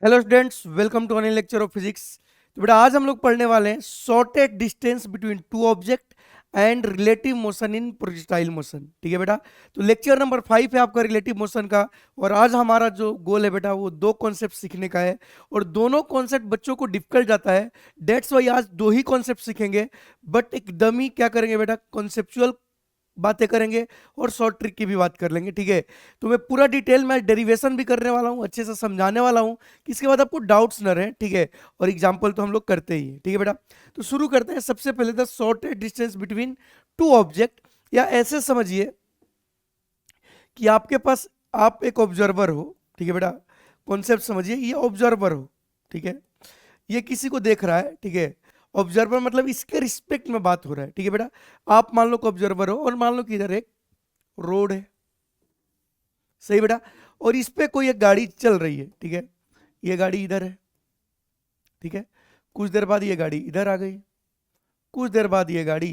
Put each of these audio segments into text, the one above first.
Hello students, welcome to another lecture of physics. तो बेटा आज हम लोग पढ़ने वाले हैं shortest distance between two object and relative motion in projectile motion. ठीक है बेटा। तो लेक्चर नंबर 5 है आपका रिलेटिव मोशन का। और आज हमारा जो गोल है बेटा वो दो कॉन्सेप्ट सीखने का है। और दोनों कॉन्सेप्ट बच्चों को डिफिकल्ट जाता है। डेट्स वाई आज दो ही कॉन्सेप्ट सीखेंगे। बट एकदम ही क्या करेंगे बेटा, कॉन्सेप्चुअल बातें करेंगे और शॉर्ट ट्रिक की भी बात कर लेंगे। ठीक है। तो मैं पूरा डिटेल में डेरिवेशन भी करने वाला हूँ, अच्छे से समझाने वाला हूँ कि इसके बाद आपको डाउट्स न रहे। ठीक है। और एग्जाम्पल तो हम लोग करते ही हैं। ठीक है बेटा। तो शुरू करते हैं। सबसे पहले the shortest distance between two object, या ऐसे समझिए कि आपके पास आप एक ऑब्जर्वर हो। ठीक है बेटा। कॉन्सेप्ट समझिए, ये ऑब्जर्वर हो। ठीक है। ये किसी को देख रहा है। ठीक है। ऑब्जर्वर मतलब इसके रिस्पेक्ट में बात हो रहा है। ठीक है बेटा। आप मान लो कि ऑब्जर्वर हो और मान लो कि इधर एक रोड है। सही बेटा। और इस पे कोई एक गाड़ी चल रही है। ठीक है। ये गाड़ी इधर है। ठीक है। कुछ देर बाद ये गाड़ी इधर आ गई। कुछ देर बाद ये गाड़ी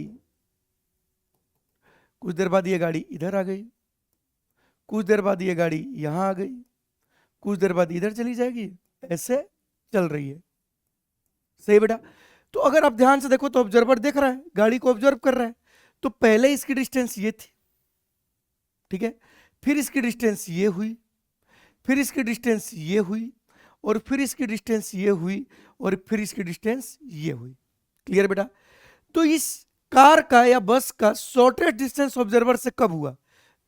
कुछ देर बाद ये गाड़ी इधर आ गई। कुछ देर बाद ये गाड़ी यहां आ गई। कुछ देर बाद इधर चली जाएगी। ऐसे चल रही है। सही बेटा। तो अगर आप ध्यान से देखो तो ऑब्जर्वर देख रहा है, गाड़ी को ऑब्जर्व कर रहा है। तो पहले इसकी डिस्टेंस ये थी। ठीक है। फिर इसकी डिस्टेंस ये हुई। फिर इसकी डिस्टेंस ये हुई। और फिर इसकी डिस्टेंस ये हुई। और फिर इसकी डिस्टेंस ये हुई। क्लियर बेटा। तो इस कार का या बस का शॉर्टेस्ट डिस्टेंस ऑब्जर्वर से कब हुआ?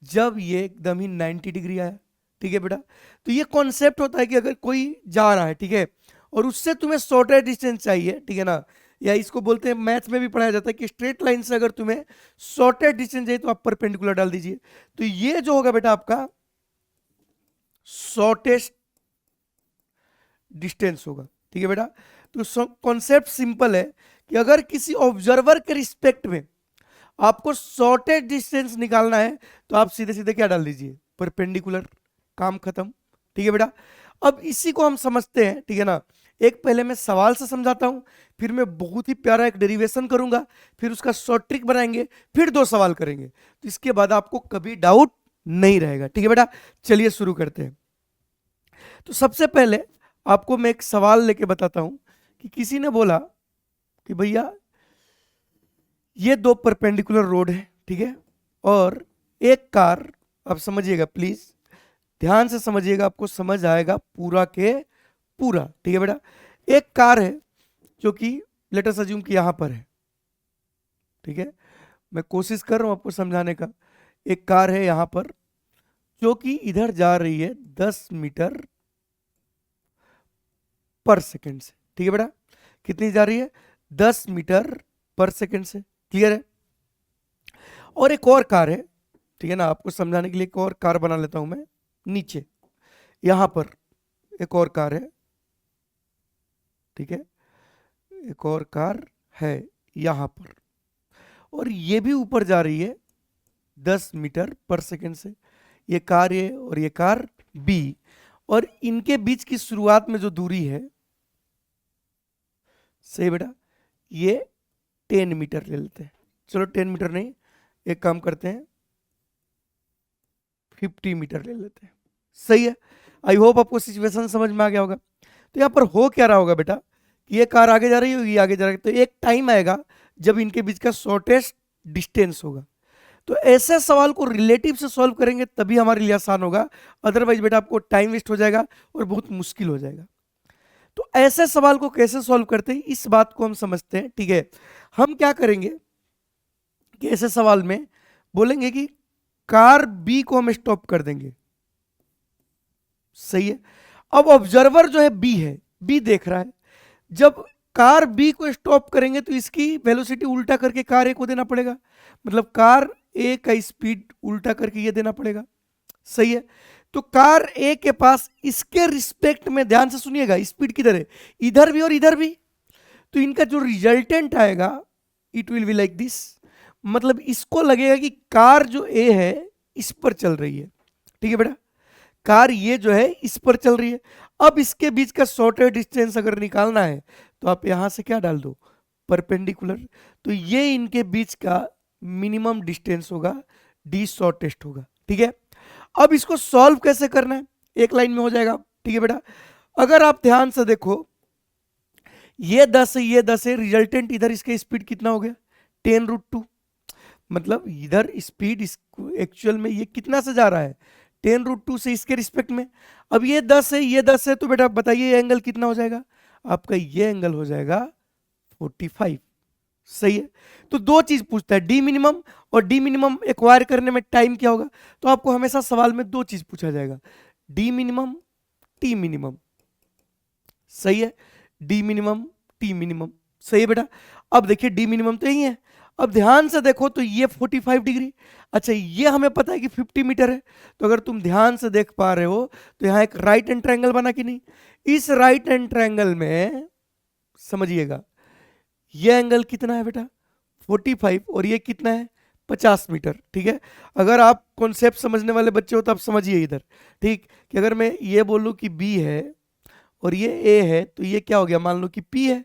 जब ये एकदम ही 90 डिग्री आया। ठीक है बेटा। तो ये कॉन्सेप्ट होता है कि अगर कोई जा रहा है, ठीक है, और उससे तुम्हें शॉर्टेस्ट डिस्टेंस चाहिए, ठीक है ना, या इसको बोलते हैं, मैथ में भी पढ़ाया जाता है कि स्ट्रेट लाइन से अगर तुम्हें शॉर्टेस्ट डिस्टेंस चाहिए तो आप परपेंडिकुलर डाल दीजिए। तो ये जो होगा बेटा आपका शॉर्टेस्ट डिस्टेंस होगा। ठीक है बेटा। तो कॉन्सेप्ट सिंपल है कि अगर किसी ऑब्जर्वर के रिस्पेक्ट में आपको शॉर्टेस्ट डिस्टेंस निकालना है तो आप सीधे सीधे क्या डाल दीजिए, परपेंडिकुलर। काम खत्म। ठीक है बेटा। अब इसी को हम समझते हैं। ठीक है ना। एक पहले मैं सवाल से समझाता हूं, फिर मैं बहुत ही प्यारा एक डेरिवेशन करूंगा, फिर उसका शॉर्ट ट्रिक बनाएंगे, फिर दो सवाल करेंगे। तो इसके बाद आपको कभी डाउट नहीं रहेगा। ठीक है बेटा। चलिए शुरू करते हैं। तो सबसे पहले आपको मैं एक सवाल लेके बताता हूं कि किसी ने बोला कि भैया ये दो परपेंडिकुलर रोड है। ठीक है। और एक कार, अब समझिएगा प्लीज, ध्यान से समझिएगा, आपको समझ आएगा पूरा के पूरा। ठीक है बेटा। एक कार है जो कि लेट अस अज्यूम कि यहां पर है। ठीक है। मैं कोशिश कर रहा हूं आपको समझाने का। एक कार है यहां पर जो कि इधर जा रही है 10 मीटर पर सेकेंड से। ठीक है बेटा। कितनी जा रही है? 10 मीटर पर सेकेंड से। क्लियर है। और एक और कार है, ठीक है ना, आपको समझाने के लिए एक और कार बना लेता हूं मैं नीचे। यहां पर एक और कार है। ठीक है। एक और कार है यहां पर, और ये भी ऊपर जा रही है 10 मीटर पर सेकेंड से। ये कार ए और ये कार बी, और इनके बीच की शुरुआत में जो दूरी है, सही बेटा, ये 10 मीटर ले लेते हैं। चलो 10 मीटर नहीं, एक काम करते हैं, 50 मीटर ले लेते हैं। सही है। आई होप आपको सिचुएशन समझ में आ गया होगा। तो यहाँ पर हो क्या रहा होगा बेटा कि ये कार आगे जा रही होगी, आगे जा रही है, तो एक टाइम आएगा जब इनके बीच का शॉर्टेस्ट डिस्टेंस होगा। तो ऐसे सवाल को रिलेटिव से सॉल्व करेंगे तभी हमारे लिए आसान होगा। अदरवाइज बेटा आपको टाइम वेस्ट हो जाएगा और बहुत मुश्किल हो जाएगा। तो ऐसे सवाल को कैसे सॉल्व करते हैं इस बात को हम समझते हैं। ठीक है। हम क्या करेंगे कि ऐसे सवाल में बोलेंगे कि कार बी को हम स्टॉप कर देंगे। सही है। अब ऑब्जर्वर जो है बी है, बी देख रहा है। जब कार बी को स्टॉप करेंगे तो इसकी वेलोसिटी उल्टा करके कार ए को देना पड़ेगा, मतलब कार ए का स्पीड उल्टा करके ये देना पड़ेगा। सही है। तो कार ए के पास इसके रिस्पेक्ट में, ध्यान से सुनिएगा, स्पीड किधर है, इधर भी और इधर भी। तो इनका जो रिजल्टेंट आएगा it will be like this. मतलब इसको लगेगा कि कार जो ए है इस पर चल रही है। ठीक है बेटा। कार ये जो है इस पर चल रही है। अब इसके बीच का शॉर्टेस्ट डिस्टेंस अगर निकालना है तो आप यहां से क्या डाल दो, परपेंडिकुलर। तो ये इनके बीच का मिनिमम डिस्टेंस होगा, डी शॉर्टेस्ट होगा। ठीक है। अब इसको सॉल्व कैसे करना है, एक लाइन में हो जाएगा। ठीक है बेटा। अगर आप ध्यान से देखो, ये 10 है, ये 10 है, रिजल्टेंट इधर इसका स्पीड कितना हो गया 10√2, मतलब इधर स्पीड एक्चुअल में ये कितना से जा रहा है 10√2 से इसके रिस्पेक्ट में। अब ये 10 है, ये 10 है, तो बेटा बताइए ये एंगल कितना हो जाएगा आपका, ये एंगल हो जाएगा 45। सही है। तो दो चीज पूछता है, डी मिनिमम, और डी मिनिमम एक्वायर करने में टाइम क्या होगा। तो आपको हमेशा सवाल में दो चीज पूछा जाएगा, डी मिनिमम, टी मिनिमम। सही है, डी मिनिमम, टी मिनिमम। सही है बेटा। अब देखिए डी मिनिमम तो यही है। अब ध्यान से देखो तो ये 45 डिग्री, अच्छा ये हमें पता है कि 50 मीटर है। तो अगर तुम ध्यान से देख पा रहे हो तो यहाँ एक राइट एंड ट्रायंगल बना कि नहीं। इस राइट एंड ट्रायंगल में समझिएगा ये एंगल कितना है बेटा 45, और ये कितना है 50 मीटर। ठीक है, अगर आप कॉन्सेप्ट समझने वाले बच्चे हो तो आप समझिए इधर। ठीक, कि अगर मैं ये बोलूँ कि बी है और ये ए है तो ये क्या हो गया, मान लो कि पी है।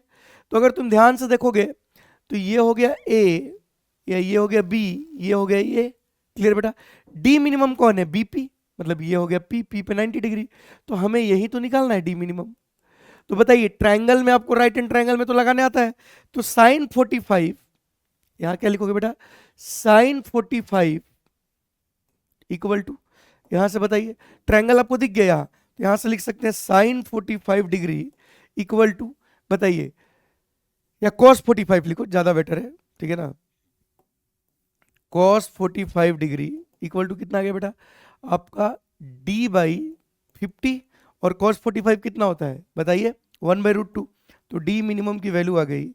तो अगर तुम ध्यान से देखोगे तो ये हो गया ए, या ये हो गया बी, ये हो गया ए। क्लियर बेटा। डी मिनिमम कौन है, बीपी, मतलब ये हो गया पी, पी पे 90 डिग्री। तो हमें यही तो निकालना है डी मिनिमम। तो बताइए ट्रायंगल में आपको राइट एंड ट्रायंगल में तो लगाने आता है, तो साइन 45, यहां क्या लिखोगे बेटा साइन 45 इक्वल टू, यहां से बताइए ट्रायंगल आपको दिख गया यहां, तो यहां से लिख सकते हैं साइन 45 डिग्री इक्वल टू, बताइए, या कॉस 45 लिखो ज्यादा बेटर है। ठीक है ना, कॉस 45 डिग्री इक्वल टू कितना आ गया बेटा आपका डी बाई 50, और कॉस 45 कितना होता है बताइए 1/√2। तो डी मिनिमम की वैल्यू आ गई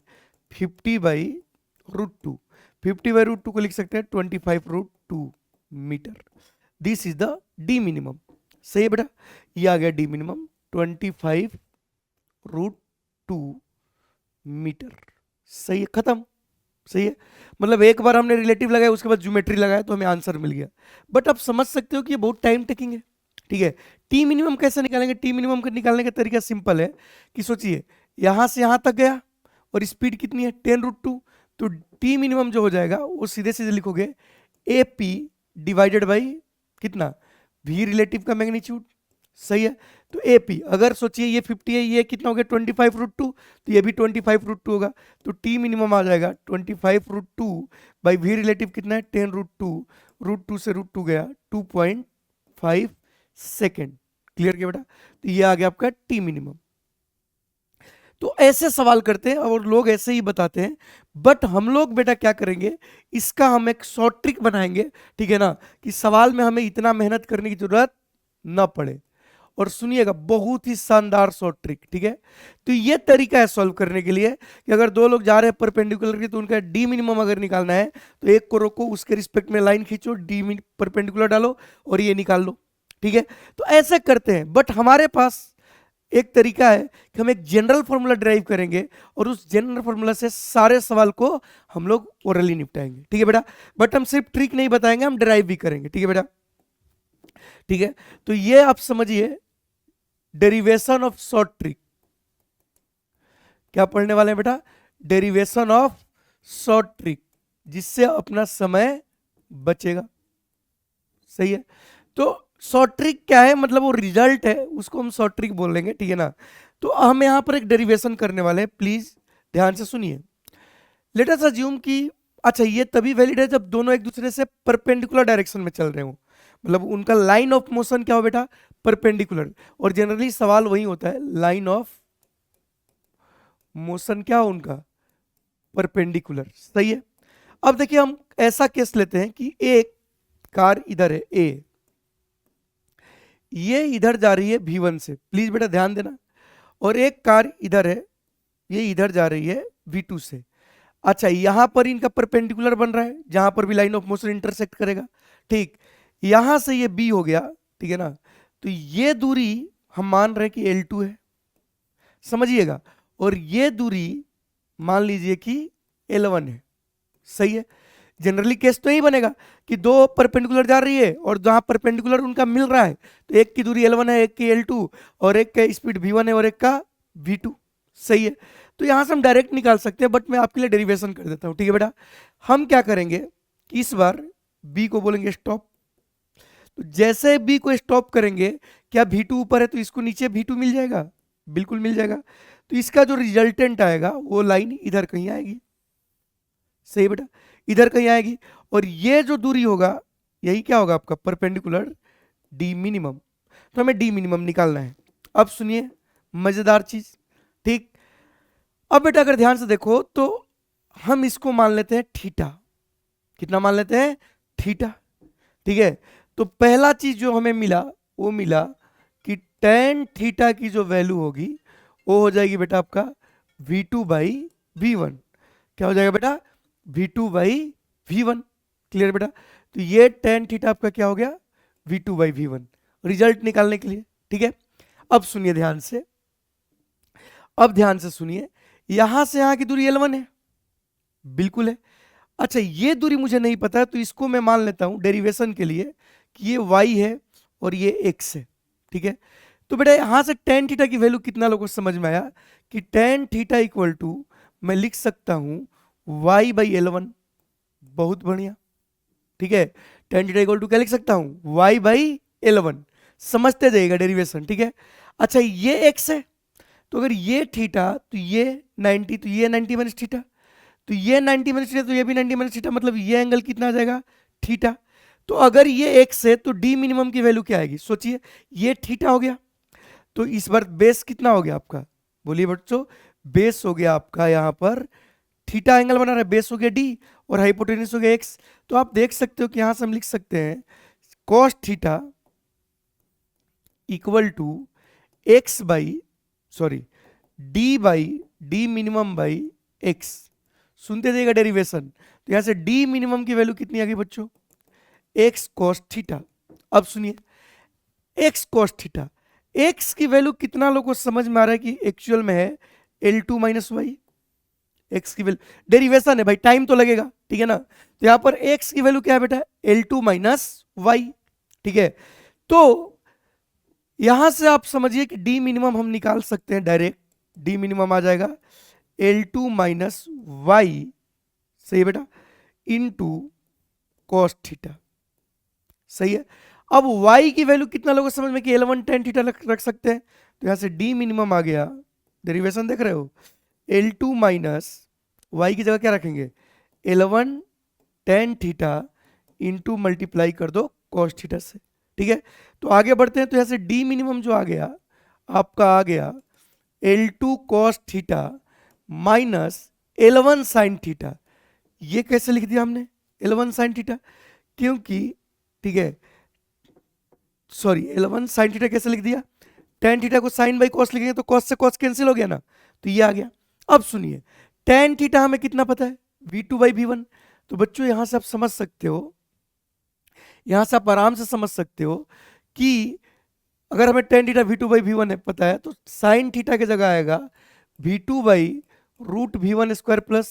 50/√2। 50/√2 को लिख सकते हैं 25√2 metre. This is the D minimum. सही है बेटा, ये आ गया डी मिनिमम 25√2 मीटर। सही है, खत्म। सही है, मतलब एक बार हमने रिलेटिव लगाया उसके बाद ज्योमेट्री लगाया तो हमें आंसर मिल गया। बट आप समझ सकते हो कि ये बहुत टाइम टेकिंग है। ठीक है, टी मिनिमम कैसे निकालेंगे, टी मिनिमम का निकालने का तरीका सिंपल है कि सोचिए यहां से यहां तक गया और स्पीड कितनी है 10√2, तो टी मिनिमम जो हो जाएगा वो सीधे सीधे लिखोगे ए पी डिवाइडेड बाई कितना वी रिलेटिव का मैग्नीट्यूड। सही है, तो ए पी अगर सोचिए ये 50 है, ये कितना हो गया 25√2, तो ये भी 25√2 होगा। तो टी मिनिमम आ जाएगा 25√2 बाई वी रिलेटिव कितना है 10√2, √2 से √2 गया 2.5 सेकेंड। क्लियर किया बेटा, तो ये आ गया आपका टी मिनिमम। तो ऐसे सवाल करते हैं और लोग ऐसे ही बताते हैं, बट हम लोग बेटा क्या करेंगे, इसका हम एक शॉर्ट ट्रिक बनाएंगे। ठीक है ना, कि सवाल में हमें इतना मेहनत करने की जरूरत ना पड़े। और सुनिएगा बहुत ही शानदार शॉर्ट ट्रिक। ठीक है, तो ये तरीका है सॉल्व करने के लिए कि अगर दो लोग जा रहे हैं परपेंडिकुलर की, तो उनका डी मिनिमम अगर निकालना है तो एक को रोको, उसके रिस्पेक्ट में लाइन खींचो, डी परपेंडिकुलर डालो और ये निकाल लो। ठीक है, तो ऐसे करते हैं। बट हमारे पास एक तरीका है कि हम एक जनरल फॉर्मूला ड्राइव करेंगे और उस जनरल फॉर्मूला से सारे सवाल को हम लोग ओरली निपटाएंगे। ठीक है बेटा, बट हम सिर्फ ट्रिक नहीं बताएंगे, हम ड्राइव भी करेंगे। ठीक है बेटा, ठीक है, तो ये आप समझिए डेरिवेशन ऑफ शॉर्ट ट्रिक। क्या पढ़ने वाले हैं बेटा, डेरिवेशन ऑफ शॉर्ट ट्रिक, जिससे अपना समय बचेगा। सही है, तो शॉर्ट ट्रिक क्या है, मतलब वो रिजल्ट है उसको हम शॉर्ट ट्रिक बोल लेंगे। ठीक है ना, तो हम यहां पर एक डेरिवेशन करने वाले हैं, प्लीज ध्यान से सुनिए। लेट अस अज्यूम कि अच्छा ये तभी वैलिड है जब दोनों एक दूसरे से परपेंडिकुलर डायरेक्शन में चल रहे हो, मतलब उनका लाइन ऑफ मोशन क्या हो बेटा परपेंडिकुलर। और जनरली सवाल वही होता है, लाइन ऑफ मोशन क्या हो उनका परपेंडिकुलर। सही है, अब देखिए हम ऐसा केस लेते हैं कि एक कार इधर है ए, ये इधर जा रही है V1 से, प्लीज बेटा ध्यान देना, और एक कार इधर है, ये इधर जा रही है V2 से। अच्छा यहां पर इनका परपेंडिकुलर बन रहा है जहां पर भी लाइन ऑफ मोशन इंटरसेक्ट करेगा। ठीक, यहां से ये B हो गया। ठीक है ना, तो ये दूरी हम मान रहे हैं कि L2 है, समझिएगा, और ये दूरी मान लीजिए कि L1 है। सही है, जनरली केस तो यही बनेगा कि दो परपेंडिकुलर जा रही है और जहां परपेंडिकुलर उनका मिल रहा है, तो एक की दूरी L1 है, एक की L2, और एक का स्पीड V1 है और एक का V2। सही है, तो यहां से हम डायरेक्ट निकाल सकते हैं, बट मैं आपके लिए डेरिवेशन कर देता हूं। ठीक है बेटा, हम क्या करेंगे कि इस बार B को बोलेंगे स्टॉप। तो जैसे B को स्टॉप करेंगे, क्या V2 ऊपर है तो इसको नीचे V2 मिल जाएगा, बिल्कुल मिल जाएगा। तो इसका जो रिजल्टेंट आएगा वो लाइन इधर कहीं आएगी, सही बेटा, इधर कहीं आएगी। और ये जो दूरी होगा यही क्या होगा आपका परपेंडिकुलर डी मिनिमम। तो हमें डी मिनिमम निकालना है। अब सुनिए मजेदार चीज, ठीक। अब बेटा अगर ध्यान से देखो तो हम इसको मान लेते हैं थीटा। कितना मान लेते हैं? थीटा, ठीक है। तो पहला चीज जो हमें मिला वो मिला कि टेन थीटा की जो वैल्यू होगी वो हो जाएगी बेटा आपका v2 बाई v1। क्या हो जाएगा बेटा? v2 by v1। क्लियर बेटा? तो ये टेन थीटा आपका क्या हो गया? v2 बाई v1, रिजल्ट निकालने के लिए, ठीक है। अब सुनिए ध्यान से, अब ध्यान से सुनिए, यहां से यहां की दूरी L1 है, बिल्कुल है। अच्छा ये दूरी मुझे नहीं पता है तो इसको मैं मान लेता हूं डेरिवेशन के लिए कि ये y है और ये x है, ठीक है। तो बेटा यहां से टेन थीटा की वैल्यू कितना लोगों को समझ में आया कि टेन थीटा इक्वल टू मैं लिख सकता हूं y बाई L1। बहुत बढ़िया, ठीक है। टेन थीटा इक्वल टू क्या लिख सकता हूं? y by L1। समझते जाइएगा डेरिवेशन, ठीक है। अच्छा ये x है, तो अगर ये थीटा तो ये 90, तो ये 90 माइनस थीटा, तो ये 90 माइनस थीटा, तो ये भी 90 माइनस थीटा, मतलब ये एंगल कितना आ जाएगा? थीटा। तो अगर ये x है तो डी मिनिमम की वैल्यू क्या आएगी? सोचिए, ये थीटा हो गया, तो इस बार बेस कितना हो गया आपका? बोलिए बच्चों, बेस हो गया आपका यहाँ पर थीटा एंगल बना रहा है, बेस हो गया डी और हाइपोटेन्यूस हो गया x। तो आप देख सकते हो कि यहां से हम लिख सकते हैं cos theta equal to X by sorry D minimum by X. सुनते जाइएगा डेरिवेशन। तो यहां से डी मिनिमम की वैल्यू कितनी आ गई बच्चों? X cos theta. अब सुनिए एक्स कॉस थीटा, एक्स की वैल्यू कितना लोगों को समझ में आ रहा है कि एक्चुअल में है L2 माइनस वाई। एक्स की वैल्यू डेरिवेशन है भाई, टाइम तो लगेगा, ठीक है ना। तो यहां पर एक्स की वैल्यू क्या है बेटा? L2 माइनस वाई, ठीक है। तो यहां से आप समझिए कि डी मिनिमम हम निकाल सकते हैं डायरेक्ट। डी मिनिमम आ जाएगा L2 माइनस वाई, सही है बेटा, इनटू कॉस थीटा, सही है। अब y की वैल्यू कितना लोगों को समझ में कि L1 टेन थीटा रख सकते हैं, तो यहां से डी मिनिमम आ गया, डेरिवेशन देख रहे हो, L2 माइनस वाई की जगह क्या रखेंगे? L1 tan theta into multiply कर दो कॉस थीटा से, ठीक है। तो आगे बढ़ते हैं, तो यहां से डी मिनिमम जो आ गया आपका आ गया L2 cos theta minus L1 sine theta. ये कैसे लिख दिया हमने L1 साइन थीटा? क्योंकि ठीक है, सॉरी L1 साइन थीटा कैसे लिख दिया? टेन थीटा को साइन बाई कॉस लिखेंगे तो कॉस से कॉस कैंसिल हो गया ना, तो ये आ गया। अब सुनिए टेन थीटा हमें कितना पता है? v2 by v1। तो बच्चों यहां से आप समझ सकते हो, यहां से आप आराम से समझ सकते हो कि अगर हमें tan theta v2 by v1 है पता है, तो साइन थीटा की जगह आएगा v2 by root v1 square plus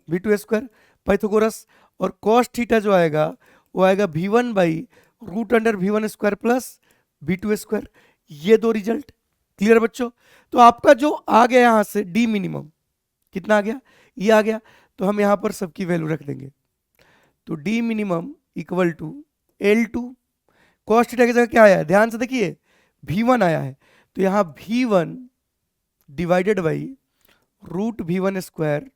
v2 square Pythagoras, और कॉस थीटा जो आएगा वो आएगा v1 by root under v1 square plus v2 square. ये दो रिजल्ट क्लियर बच्चों। तो आपका जो आ गया यहां से डी मिनिमम कितना आ गया? ये आ गया। तो हम यहां पर सबकी वैल्यू रख देंगे। तो D minimum equal to L2 cos theta की जगह क्या आया है? ध्यान से देखिए v1 आया है, तो यहां v1 divided by root v1 square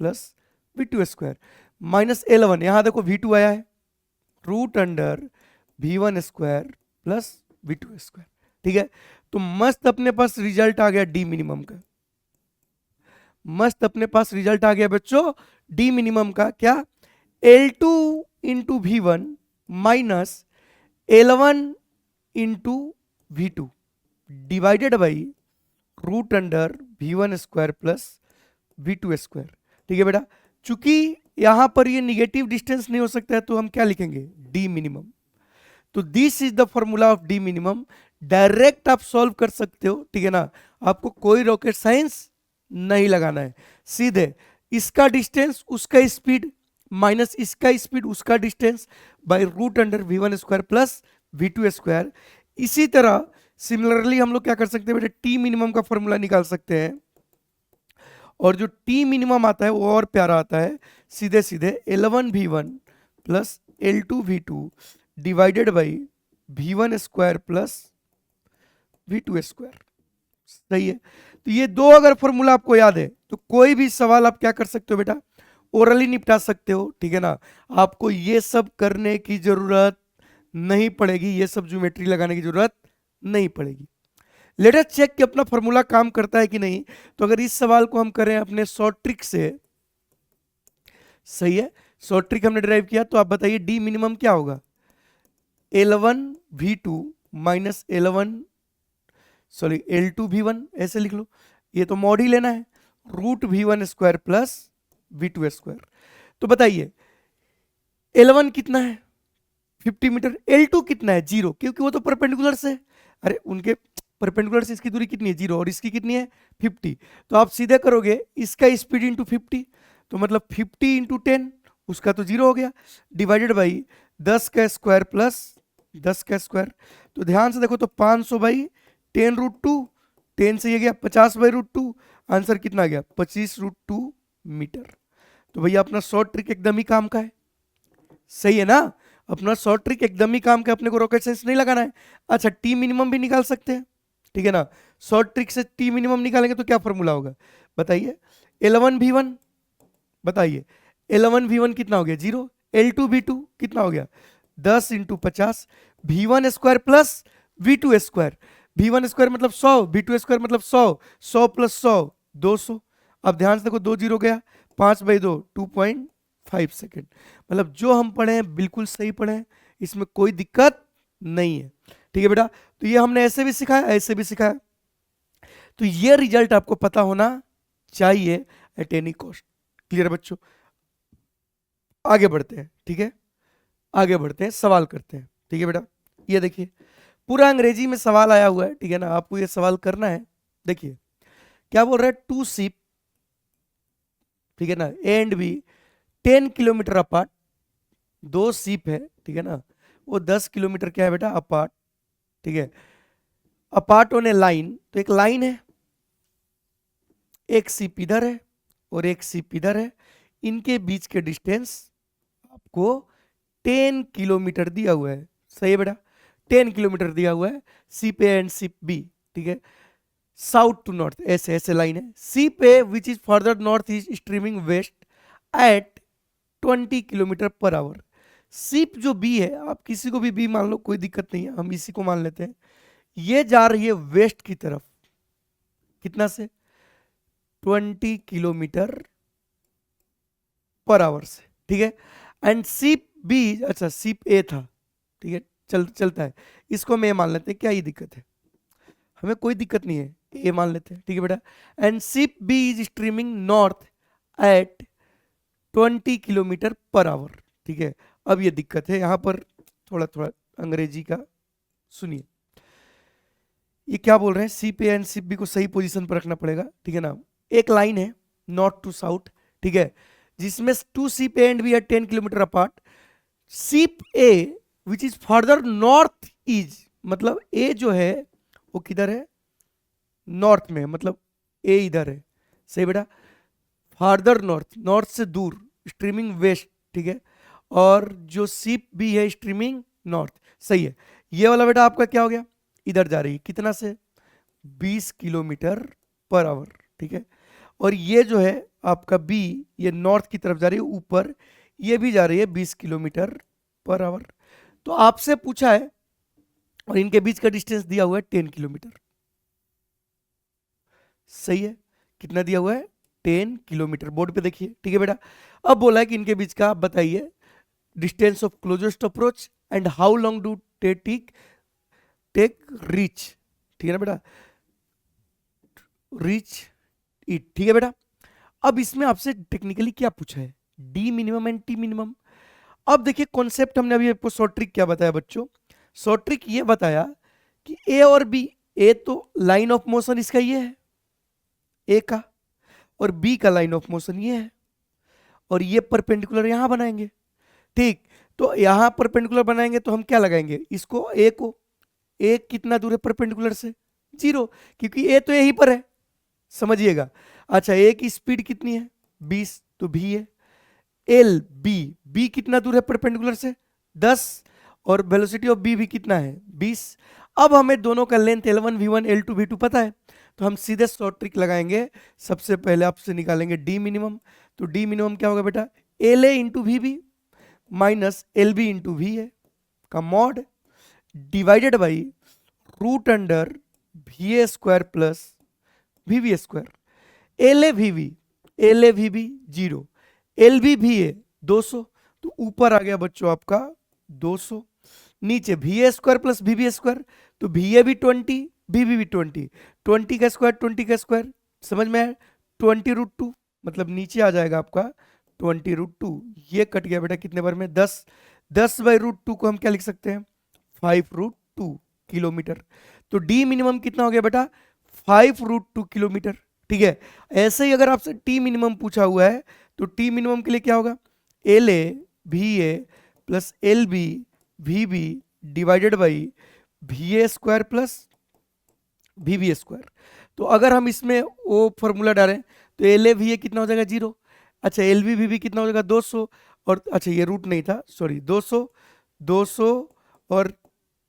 plus v2 square minus L1, यहां देखो v2 आया है, root under v1 square plus v2 square, ठीक है। तो मस्त अपने पास रिजल्ट आ गया डी मिनिमम का, मस्त अपने पास रिजल्ट आ गया बच्चों डी मिनिमम का। क्या? L2 into v1 minus L1 into v2 divided by root under v1 square plus v2 square, ठीक है बेटा। चूंकि यहां पर ये निगेटिव डिस्टेंस नहीं हो सकता है तो हम क्या लिखेंगे? D minimum. तो this is the formula of D minimum. Direct आप सॉल्व कर सकते हो, ठीक है ना। आपको कोई रॉकेट साइंस नहीं लगाना है, सीधे इसका डिस्टेंस उसका स्पीड माइनस इसका स्पीड उसका distance by root under v1 square plus v2 square. इसी तरह सिमिलरली हम लोग क्या कर सकते हैं बेटा? टी मिनिमम का फॉर्मूला निकाल सकते हैं, और जो टी मिनिमम आता है वो और प्यारा आता है, सीधे सीधे L1 v1 plus L2 v2 divided by v1 square plus v2 square, सही है। तो ये दो अगर फॉर्मूला आपको याद है तो कोई भी सवाल आप क्या कर सकते हो बेटा, ओरली निपटा सकते हो, ठीक है ना। आपको ये सब करने की जरूरत नहीं पड़ेगी, ये सब ज्योमेट्री लगाने की जरूरत नहीं पड़ेगी। लेट अस चेक कि अपना फॉर्मूला काम करता है कि नहीं। तो अगर इस सवाल को हम करें अपने शॉर्ट ट्रिक से, सही है, शॉर्ट ट्रिक हमने ड्राइव किया, तो आप बताइए डी मिनिमम क्या होगा, L1V2 माइनस L2V1, ऐसे लिख लो, ये तो मॉड ही लेना है, √V1² प्लस V2²। तो बताइए L1 कितना है 50 मीटर, L2 कितना है 0, क्योंकि वो तो परपेंडिकुलर से, अरे उनके परपेंडिकुलर से इसकी दूरी कितनी है 0 और इसकी कितनी है 50। तो आप सीधे करोगे इसका स्पीड इंटू 50, तो मतलब 50 इंटू 10, उसका तो 0 हो गया, डिवाइडेड बाई 10 का स्क्वायर प्लस 10 का स्क्वायर। तो ध्यान से देखो, तो 500 बाई 10√2, 10 से ये गया 50 बाई √2, आंसर कितना गया 25√2 मीटर। तो भैया अपना शॉर्ट ट्रिक एकदम ही काम का है, सही है ना, अपना शॉर्ट ट्रिक एकदम ही काम का, अपने को रॉकेट साइंस नहीं लगाना है। अच्छा टी मिनिमम भी निकाल सकते हैं, ठीक है ना, शॉर्ट ट्रिक से टी मिनिमम निकालेंगे तो क्या फॉर्मूला होगा बताइए, L1V1, बताइए L1V1 कितना हो गया 0, L2V2 कितना हो गया 10 into 50, V1² plus V2², V1² मतलब 100, V2² मतलब 100, 100 प्लस 100 200। अब ध्यान से देखो, 2 0 गया, 5 बाई 2 2.5 सेकेंड, मतलब जो हम पढ़े हैं बिल्कुल सही पढ़े हैं, इसमें कोई दिक्कत नहीं है, ठीक है बेटा। तो ये हमने ऐसे भी सिखाया, ऐसे भी सिखाया, तो ये रिजल्ट आपको पता होना चाहिए एट एनी कॉस्ट। क्लियर बच्चों, आगे बढ़ते हैं, ठीक है, आगे बढ़ते हैं, सवाल करते हैं, ठीक है बेटा। ये देखिए पूरा अंग्रेजी में सवाल आया हुआ है, ठीक है ना, आपको ये सवाल करना है। देखिए क्या बोल रहा है, 2 शिप, ठीक है ना, A and B 10 kilometre apart, 2 ship है, ठीक है ना, वो 10 किलोमीटर क्या है बेटा अपार्ट, ठीक है, अपार्ट ऑन ए लाइन, तो एक लाइन है, एक शिप इधर है और एक शिप इधर है, इनके बीच के डिस्टेंस आपको 10 किलोमीटर दिया हुआ है, सही है बेटा, 10 किलोमीटर दिया हुआ है, ship A and ship B, ठीक है, साउथ टू नॉर्थ, ऐसे ऐसे लाइन है, ship A which is further north is streaming west at 20 kilometre per hour. Ship जो बी है, आप किसी को भी बी मान लो, कोई दिक्कत नहीं है, हम इसी को मान लेते हैं, ये जा रही है वेस्ट की तरफ, कितना से 20 किलोमीटर पर आवर से, ठीक है, एंड शिप बी, अच्छा शिप ए था, ठीक है, चलता है, इसको हम ए मान लेते हैं, क्या ये दिक्कत है, हमें कोई दिक्कत नहीं है, ए मान लेते हैं, ठीक है बेटा, and ship B is streaming north at 20 kilometre per hour, ठीक है। अब ये दिक्कत है यहाँ पर, थोड़ा थोड़ा अंग्रेजी का सुनिए, ये क्या बोल रहे हैं, ship A and ship B को सही पोजीशन पर रखना पड़ेगा, ठीक है ना, एक लाइन है नॉर्थ टू साउथ, ठीक है, जिसमें 2 ship A and B are 10 kilometre apart, ship A which is further north is, मतलब ए जो है वो किधर है नॉर्थ में, मतलब ए इधर है, सही बेटा, फार्दर नॉर्थ, नॉर्थ से दूर, स्ट्रीमिंग वेस्ट, ठीक है, और जो शिप बी है स्ट्रीमिंग नॉर्थ, सही है। ये वाला बेटा आपका क्या हो गया, इधर जा रही है, कितना से 20 किलोमीटर पर आवर, ठीक है, और ये जो है आपका बी, ये नॉर्थ की तरफ जा रही है ऊपर, ये भी जा रही है 20 किलोमीटर पर आवर। तो आपसे पूछा है और इनके बीच का डिस्टेंस दिया हुआ है 10 किलोमीटर, सही है, कितना दिया हुआ है 10 किलोमीटर, बोर्ड पे देखिए, ठीक है बेटा। अब बोला है कि इनके बीच का आप बताइए distance of closest approach and how long do take reach, ठीक है ना बेटा, रीच इट, ठीक है बेटा। अब इसमें आपसे टेक्निकली क्या पूछा है, D minimum and T minimum. अब देखिए कॉन्सेप्ट हमने अभी आपको शॉर्ट ट्रिक क्या बताया बच्चों, शॉर्ट ट्रिक ये बताया कि ए और बी, ए तो लाइन ऑफ मोशन इसका ये है ए का, और बी का लाइन ऑफ मोशन ये है, और ये परपेंडिकुलर यहां बनाएंगे, ठीक, तो यहां परपेंडिकुलर बनाएंगे तो हम क्या लगाएंगे, इसको ए को, ए कितना दूर है परपेंडिकुलर से 0, क्योंकि ए तो यहीं पर है, समझिएगा। अच्छा ए की स्पीड कितनी है 20, तो भी है, एल बी, बी कितना दूर है परपेंडिकुलर से 10, और वेलोसिटी ऑफ बी भी कितना है 20। अब हमें दोनों का लेंथ L1V1 L2V2 पता है, तो हम सीधे शॉर्ट ट्रिक लगाएंगे। सबसे पहले आपसे निकालेंगे डी मिनिमम। तो डी मिनिमम क्या होगा बेटा, L A into V B minus L B into V A का mod divided by root under V A square plus V B square. L A V B 0, L B V A 200, तो ऊपर आ गया बच्चों आपका 200, नीचे V A square plus V B square, तो V A भी 20 वी बी भी 20, 20 का स्क्वायर 20 का स्क्वायर, समझ में आया, 20√2, मतलब नीचे आ जाएगा आपका 20√2। ये कट गया बेटा कितने बार में, 10, 10/√2 को हम क्या लिख सकते हैं, 5√2 किलोमीटर। तो डी मिनिमम कितना हो गया बेटा, 5√2 किलोमीटर। ठीक है, ऐसे ही अगर आपसे टी मिनिमम पूछा हुआ है तो टी मिनिमम के लिए क्या होगा, L A V A plus L B V B divided by V A square plus V B square. तो अगर हम इसमें वो फॉर्मूला डालें तो एल ए वी ए कितना हो जाएगा 0, अच्छा एल बी वी बी कितना हो जाएगा 200, और अच्छा ये रूट नहीं था सॉरी 200, 200 और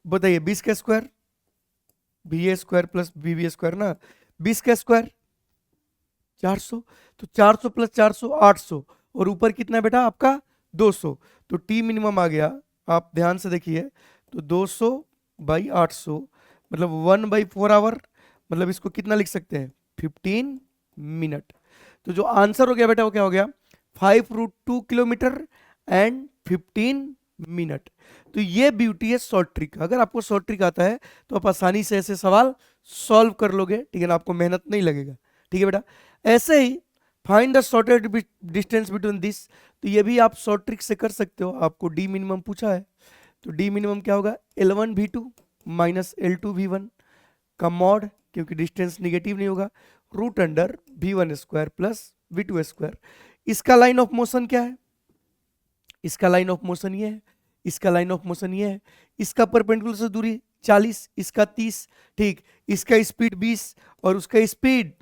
बताइए 20 का square V A square plus V B square ना, 20 का स्क्वायर 400, तो 400 प्लस 400 800, और ऊपर कितना है बेटा आपका 200, तो टी मिनिमम आ गया, आप ध्यान से देखिए, तो 200/800 मतलब 1/4 आवर, मतलब इसको कितना लिख सकते हैं 15 मिनट। तो जो आंसर हो गया बेटा वो क्या हो गया, 5√2 किलोमीटर एंड 15 मिनट। तो ये ब्यूटी है शॉर्ट ट्रिक। अगर आपको शॉर्ट ट्रिक आता है तो आप आसानी से ऐसे सवाल सॉल्व कर लोगे, ठीक है ना, आपको मेहनत नहीं लगेगा। ठीक है बेटा, ऐसे ही find the shortest distance between this, तो ये भी आप शॉर्ट ट्रिक से कर सकते हो। आपको डी मिनिमम पूछा है तो डी मिनिमम क्या होगा, L1 V2 minus L2 V1 का मॉड, क्योंकि डिस्टेंस निगेटिव नहीं होगा, root under V1 square plus V2 square. इसका लाइन ऑफ मोशन क्या है, इसका लाइन ऑफ मोशन ये है, इसका लाइन ऑफ मोशन ये है, इसका परपेंडिकुलर से दूरी 40, इसका 30, ठीक, इसका स्पीड 20 और उसका स्पीड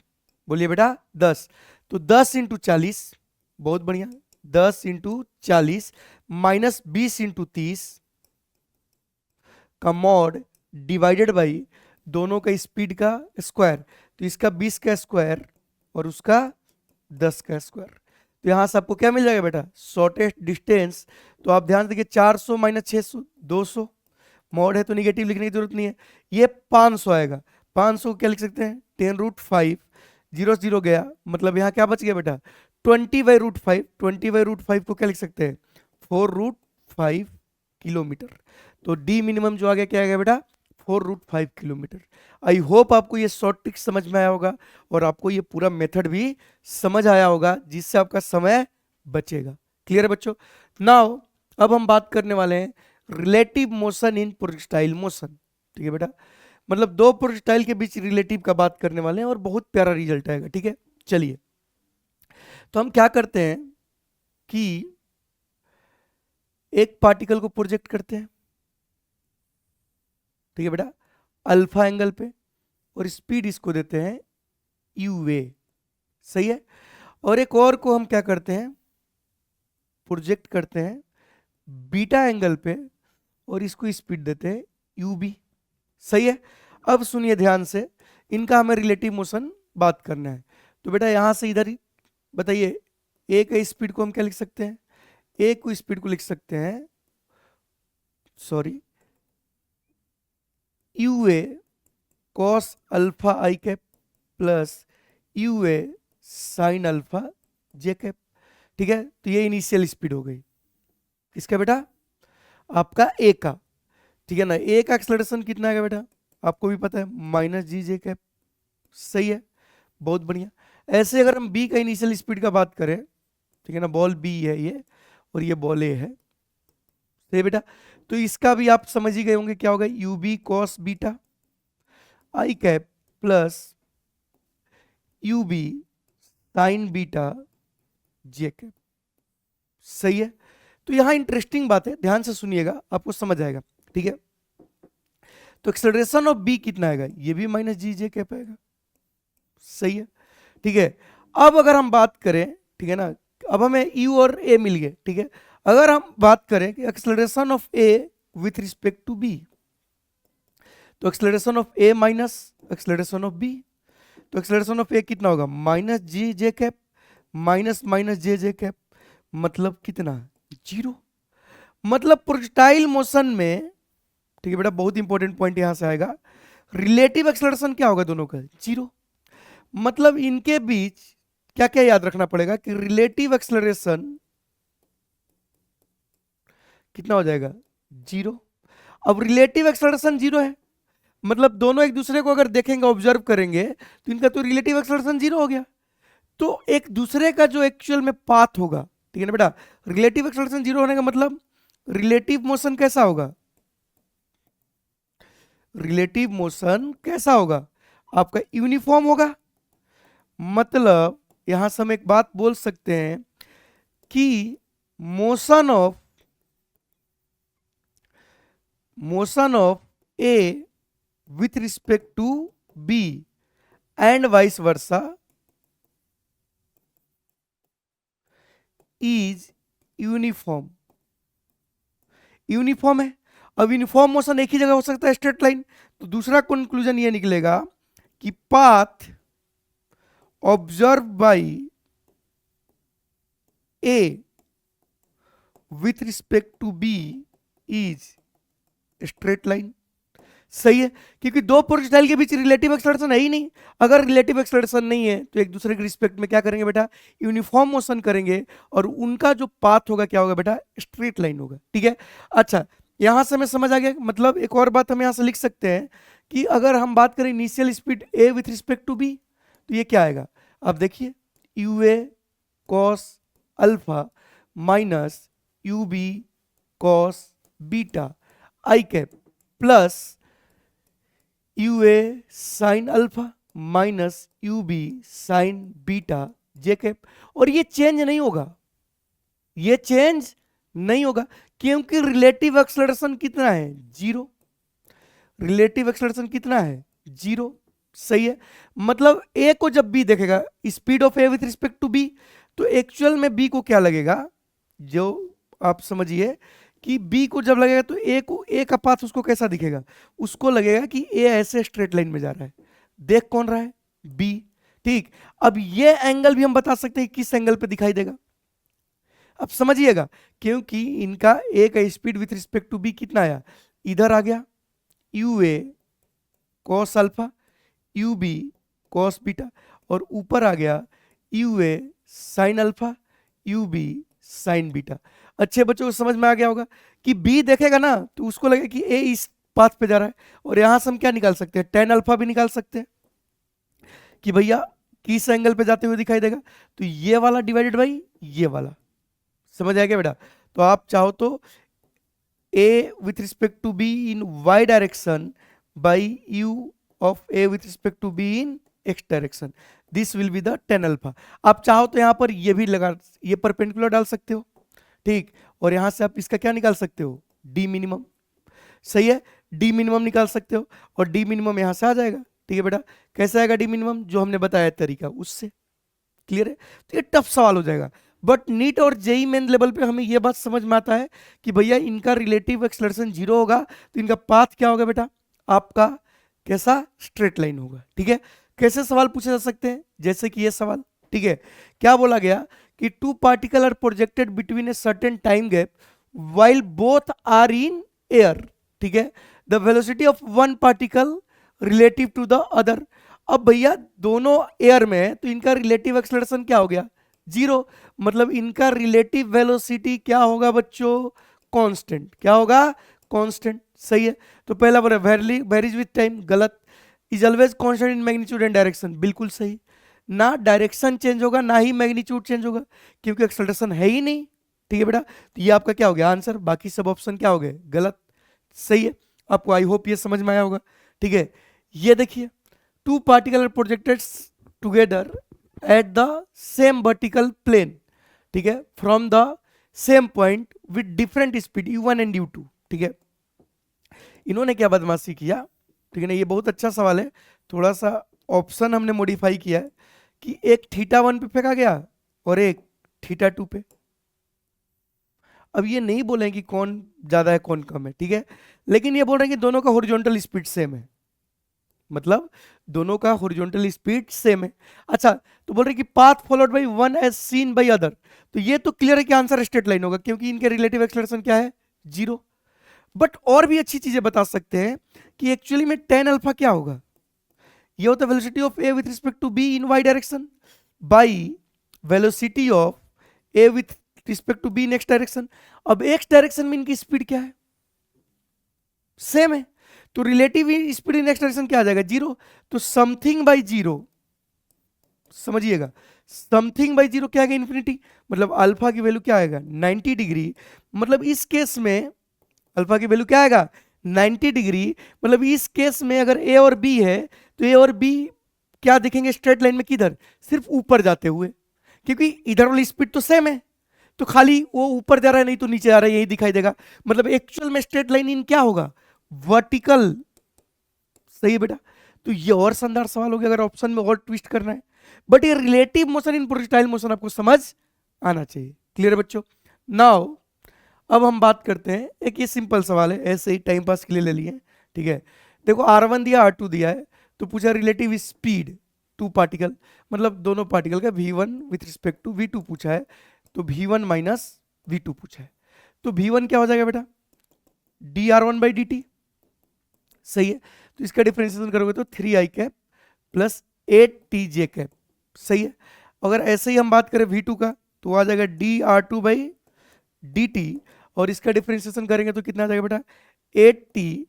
बोलिए बेटा 10, तो 10 इंटू 40, बहुत बढ़िया, 10 इंटू 40 माइनस 20 इंटू 30 का मॉड डिवाइडेड बाई दोनों का स्पीड का स्क्वायर, तो इसका 20 का स्क्वायर और उसका 10 का स्क्वायर। तो यहां से आपको क्या मिल जाएगा बेटा, शॉर्टेस्ट डिस्टेंस। तो आप ध्यान देखिए 400 माइनस 600 200, मॉड है तो निगेटिव लिखने की जरूरत नहीं है, ये 500 आएगा, 500 को क्या लिख सकते हैं 10√5, 0 0 गया, मतलब यहाँ क्या बच गया बेटा 20/√5, 20/√5 को क्या लिख सकते हैं 4√5 किलोमीटर। तो डी मिनिमम जो आ गया क्या आ गया बेटा 4√5 किलोमीटर। आई होप आपको ये शॉर्ट ट्रिक समझ में आया होगा और आपको ये पूरा मेथड भी समझ आया होगा, जिससे आपका समय बचेगा। क्लियर है बच्चों। नाउ अब हम बात करने वाले हैं relative motion in projectile motion. ठीक है बेटा, मतलब दो प्रोजेक्टाइल के बीच रिलेटिव का बात करने वाले हैं और बहुत प्यारा रिजल्ट आएगा। ठीक है, चलिए तो हम क्या करते हैं कि एक पार्टिकल को प्रोजेक्ट करते हैं, ठीक है बेटा, अल्फा एंगल पे, और स्पीड इसको देते हैं यू वे, सही है। और एक और को हम क्या करते हैं प्रोजेक्ट करते हैं बीटा एंगल पे और इसको स्पीड देते हैं यू बी, सही है। अब सुनिए ध्यान से, इनका हमें रिलेटिव मोशन बात करना है। तो बेटा यहां से इधर ही बताइए, ए का स्पीड को हम क्या लिख सकते हैं, ए को स्पीड को लिख सकते हैं sorry you A cos alpha I cap plus U A sine alpha J cap. ठीक है, तो ये इनिशियल स्पीड हो गई किसका बेटा, आपका ए का। ठीक है ना, ए का एक्सेलरेशन कितना है बेटा, आपको भी पता है माइनस जी जे कैप, सही है, बहुत बढ़िया। ऐसे अगर हम बी का इनिशियल स्पीड का बात करें, ठीक है ना, बॉल बी है ये और ये बॉल ए है, सही बेटा, तो इसका भी आप समझ ही गए होंगे क्या होगा, U B cos beta I cap plus U B sine beta J cap, सही है। तो यहां इंटरेस्टिंग बात है, ध्यान से सुनिएगा आपको समझ आएगा। ठीक है, तो एक्सेलरेशन ऑफ बी कितना आएगा, ये भी माइनस जी जे कैप आएगा, सही है। ठीक है, अब अगर हम बात करें, ठीक है ना, अब हमें यू और ए मिल गए। ठीक है, अगर हम बात करें कि acceleration of A with respect to B, तो acceleration of A minus acceleration of B, तो एक्सेलरेशन ऑफ ए कितना होगा, minus g j cap minus minus j j cap, मतलब कितना, 0। मतलब प्रोजेक्टाइल मोशन में, ठीक है बेटा, बहुत इंपॉर्टेंट पॉइंट यहां से आएगा, रिलेटिव एक्सेलरेशन क्या होगा दोनों का, 0। मतलब इनके बीच क्या क्या याद रखना पड़ेगा कि रिलेटिव एक्सेलरेशन कितना हो जाएगा, 0। अब रिलेटिव एक्सेलरेशन 0 है, मतलब दोनों एक दूसरे को अगर देखेंगे, ऑब्जर्व करेंगे, तो इनका तो रिलेटिव एक्सेलरेशन 0 हो गया। तो एक दूसरे का जो एक्चुअल में पाथ होगा, ठीक है ना बेटा, रिलेटिव एक्सेलरेशन 0 होने का मतलब रिलेटिव मोशन कैसा होगा, रिलेटिव मोशन कैसा होगा आपका, यूनिफॉर्म होगा। मतलब यहां से हम एक बात बोल सकते हैं कि motion of A with respect to B and vice versa is uniform. Uniform है। अब यूनिफॉर्म मोशन एक ही जगह हो सकता है, स्ट्रेट लाइन, तो दूसरा कंक्लूजन ये निकलेगा कि path observe by A with respect to B is straight line. सही है, क्योंकि दो प्रोजेक्टाइल के बीच रिलेटिव एक्सेलरेशन है ही नहीं। अगर रिलेटिव एक्सेलरेशन नहीं है तो एक दूसरे के रिस्पेक्ट में क्या करेंगे बेटा, यूनिफॉर्म मोशन करेंगे, और उनका जो पाथ होगा क्या होगा बेटा, स्ट्रेट लाइन होगा। ठीक है, अच्छा यहां से हमें समझ आ गया। मतलब एक और बात हम यहां से लिख सकते हैं कि अगर हम बात करें initial speed A with respect to B, तो ये क्या आएगा, अब देखिए, U A cos alpha minus U B cos beta I cap plus U A sine alpha minus U B sine beta J cap. और ये चेंज नहीं होगा, ये चेंज नहीं होगा, क्योंकि रिलेटिव एक्सेलरेशन कितना है, 0। रिलेटिव एक्सेलरेशन कितना है, 0। सही है, मतलब ए को जब बी देखेगा, speed of A with respect to B, तो एक्चुअल में बी को क्या लगेगा, जो आप समझिए कि बी को जब लगेगा तो ए को, ए का पाथ उसको कैसा दिखेगा, उसको लगेगा कि ए ऐसे स्ट्रेट लाइन में जा रहा है। देख कौन रहा है, बी। ठीक, अब ये एंगल भी हम बता सकते हैं किस एंगल पे दिखाई देगा, अब समझिएगा, क्योंकि इनका ए का speed with respect to B कितना आया, इधर आ गया U A cos alpha U B cos beta, और ऊपर आ गया U A sine alpha U B sine beta. अच्छे बच्चों को समझ में आ गया होगा कि बी देखेगा ना तो उसको लगेगा कि ए इस पाथ पे जा रहा है, और यहां से हम क्या निकाल सकते हैं, टेन अल्फा भी निकाल सकते हैं कि भैया किस एंगल पे जाते हुए दिखाई देगा, तो ये वाला डिवाइडेड बाई ये वाला। समझ आ गया बेटा, तो आप चाहो तो A with respect to B in Y direction by U of A with respect to B in X direction, this will be the tan alpha. आप चाहो तो यहां पर ये भी लगा, ये परपेंडिकुलर डाल सकते हो, ठीक, और यहां से आप इसका क्या निकाल सकते हो, डी मिनिमम। सही है, डी मिनिमम निकाल सकते हो, और डी मिनिमम यहां से आ जाएगा। ठीक है बेटा, कैसे आएगा डी मिनिमम, जो हमने बताया तरीका उससे। क्लियर है, तो ये टफ सवाल हो जाएगा, बट नीट और जेई मेन लेवल पे हमें ये बात समझ में आता है कि भैया इनका रिलेटिव एक्सेलरेशन 0 होगा, तो इनका पाथ क्या होगा बेटा, आपका कैसा, स्ट्रेट लाइन होगा। ठीक है, कैसे सवाल पूछे जा सकते हैं, जैसे कि ये सवाल। ठीक है, क्या बोला गया कि two particle are projected between a certain time gap while both are in air. ठीक है, the velocity of one particle relative to the other. अब भैया दोनों एयर में है, तो इनका रिलेटिव एक्सेलरेशन क्या हो गया, 0। मतलब इनका रिलेटिव वेलोसिटी क्या होगा बच्चों, कांस्टेंट। क्या होगा, कांस्टेंट। सही है, तो पहला बोला वेरीज विथ टाइम, गलत। Is always constant in magnitude and direction, बिल्कुल सही। ना डायरेक्शन चेंज होगा ना ही मैग्नीट्यूड चेंज होगा, क्योंकि एक्सेलरेशन है ही नहीं। ठीक है बेटा, तो ये आपका क्या हो गया आंसर, बाकी सब ऑप्शन क्या हो गए, गलत। सही है, आपको आई होप ये समझ में आया होगा। ठीक है, ये देखिए, two particle projected together at the same vertical plane, ठीक है, from the same point with different speed u1 and u2। ठीक है, इन्होंने क्या बदमाशी किया, ठीक है ना, ये बहुत अच्छा सवाल है, थोड़ा सा ऑप्शन हमने मॉडिफाई किया है कि एक θ1 पे फेंका गया और एक θ2 पे। अब ये नहीं बोले कि कौन ज्यादा है कौन कम है, ठीक है, लेकिन ये बोल रहे हैं कि दोनों का हॉरिजॉन्टल स्पीड सेम है, मतलब दोनों का हॉरिजॉन्टल स्पीड सेम है। अच्छा, तो बोल रहे कि path followed by one as seen by other, तो ये तो क्लियर है कि आंसर स्ट्रेट लाइन होगा क्योंकि इनके रिलेटिव एक्सेलरेशन क्या है, 0। बट और भी अच्छी चीजें बता सकते हैं कि एक्चुअली में tan अल्फा क्या होगा, ये होता है velocity of A with respect to B in Y direction by velocity of A with respect to B next direction. अब एक्स डायरेक्शन में इनकी स्पीड क्या है, सेम है, तो relative speed in next direction क्या आ जाएगा, 0। तो समथिंग बाई 0, समझिएगा, समथिंग बाई 0 क्या आएगा, इन्फिनिटी। मतलब अल्फा की वैल्यू क्या आएगा, 90 डिग्री। मतलब इस केस में अल्फा की वैल्यू क्या आएगा, 90 डिग्री। मतलब इस केस में अगर ए और बी है तो ए और बी क्या दिखेंगे स्ट्रेट लाइन में, किधर, सिर्फ ऊपर जाते हुए, क्योंकि इधर वाली स्पीड तो सेम है, तो खाली वो ऊपर जा रहा है नहीं तो नीचे आ रहा है, यही दिखाई देगा। मतलब एक्चुअल में स्ट्रेट लाइन इन क्या होगा, वर्टिकल। सही है बेटा, तो ये और शानदार सवाल हो गया अगर ऑप्शन में और ट्विस्ट करना है। बट ये relative motion in projectile motion आपको समझ आना चाहिए। क्लियर है बच्चों। नाउ अब हम बात करते हैं, एक ये सिंपल सवाल है, ऐसे ही टाइम पास के लिए ले लिए, ठीक है। देखो R1 दिया R2 दिया है, तो पूछा रिलेटिव स्पीड टू पार्टिकल, मतलब दोनों पार्टिकल का V1 with respect to V2 पूछा है, तो V1 माइनस V2 पूछा है। तो V1 क्या हो जाएगा बेटा, dR1/dt। सही है, तो इसका डिफरेंशिएशन करोगे तो 3i cap plus 8tj cap. सही है, अगर ऐसे ही हम बात करें V2 का तो आ जाएगा dR2/dt, और इसका डिफरेंशिएशन करेंगे तो कितना आ जाएगा बेटा, 8ti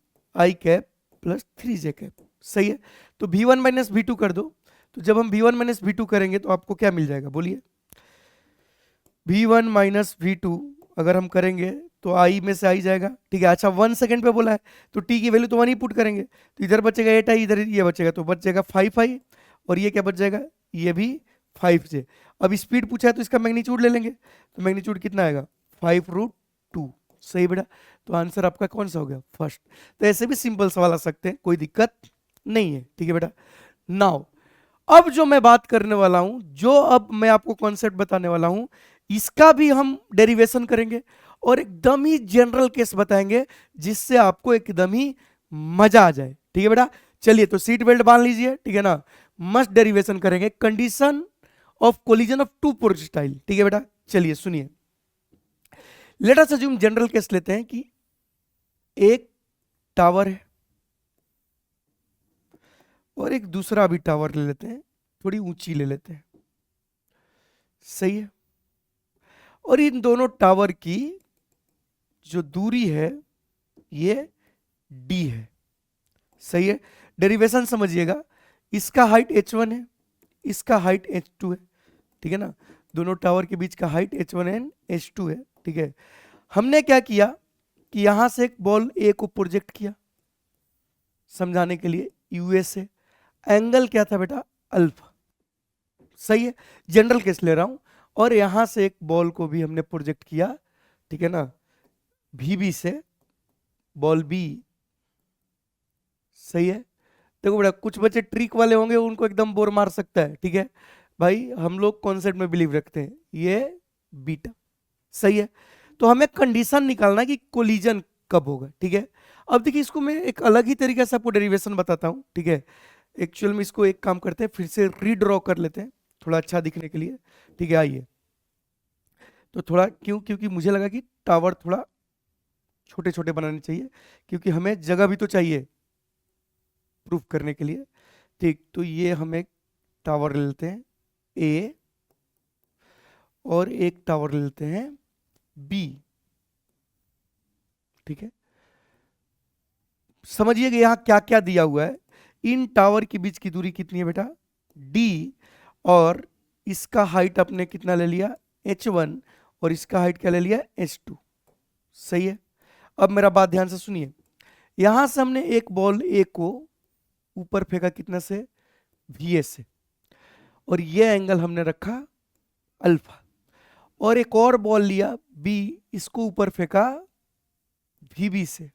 cap plus 3j cap. सही है, तो V1 माइनस V2 कर दो, तो जब हम V1 माइनस V2 करेंगे तो आपको क्या मिल जाएगा, बोलिए। V1 माइनस V2 अगर हम करेंगे तो आई में से आई जाएगा, ठीक है। अच्छा 1 सेकंड पे बोला है तो टी की वैल्यू तो 1 ही पुट करेंगे, तो इधर बचेगा 8i, इधर ये बचेगा, तो बच जाएगा 5i, और ये क्या बच जाएगा, ये भी 5j। अब स्पीड पूछा है तो इसका मैग्नीट्यूड ले लेंगे, तो मैग्नीट्यूड कितना आएगा, 5√2। सही बेटा, तो आंसर आपका कौन सा हो गया, फर्स्ट। तो ऐसे भी सिंपल सवाल आ सकते हैं, कोई दिक्कत नहीं है, ठीक है बेटा। नाउ अब जो मैं बात करने वाला हूं, जो अब मैं आपको कॉन्सेप्ट बताने वाला हूं, इसका भी हम डेरिवेशन करेंगे और एकदम ही जनरल केस बताएंगे जिससे आपको एकदम ही मजा आ जाए, ठीक है बेटा। चलिए तो सीट बेल्ट बांध लीजिए, ठीक है ना। मस्त डेरिवेशन करेंगे, condition of collision of two projectile, ठीक है बेटा। चलिए सुनिए, let us assume general case लेते हैं कि एक टावर है और एक दूसरा भी टावर ले लेते हैं, थोड़ी ऊंची ले लेते हैं। सही है, और इन दोनों टावर की जो दूरी है ये d है। सही है, डेरिवेशन समझिएगा, इसका हाइट h1 है, इसका हाइट h2 है, ठीक है ना। दोनों टावर के बीच का हाइट h1 एंड h2 है, ठीक है। हमने क्या किया कि यहां से एक बॉल ए को प्रोजेक्ट किया समझाने के लिए यूएस से, एंगल क्या था बेटा, अल्फा। सही है, जनरल केस ले रहा हूं, और यहां से एक बॉल को भी हमने प्रोजेक्ट किया, ठीक है ना, VB से, बॉल बी। सही है, देखो बेटा कुछ बच्चे ट्रिक वाले होंगे उनको एकदम बोर मार सकता है, ठीक है भाई, हम लोग कॉन्सेप्ट में बिलीव रखते हैं, ये बीटा। सही है, तो हमें कंडीशन निकालना है कि कोलिजन कब होगा, ठीक है। अब देखिए इसको मैं एक अलग ही तरीके से आपको डेरिवेशन बताता हूं, ठीक है। एक्चुअल में इसको एक काम करते हैं, फिर से रीड्रॉ कर लेते हैं थोड़ा अच्छा दिखने के लिए, ठीक है। आइए, तो थोड़ा क्योंकि मुझे लगा कि टावर थोड़ा छोटे छोटे बनाने चाहिए, क्योंकि हमें जगह भी तो चाहिए प्रूफ करने के लिए, ठीक। तो ये हम एक टावर ले लेते हैं ए, और एक टावर ले लेते हैं बी, ठीक है। समझिए कि यहां क्या क्या दिया हुआ है, इन टावर के बीच की दूरी कितनी है बेटा, d, और इसका हाइट अपने कितना ले लिया, h1, और इसका हाइट क्या ले लिया, h2। सही है, अब मेरा बात ध्यान से सुनिए, यहां से हमने एक बॉल ए को ऊपर फेंका कितना से, VA से, और ये एंगल हमने रखा अल्फा, और एक और बॉल लिया बी, इसको ऊपर फेंका VB से,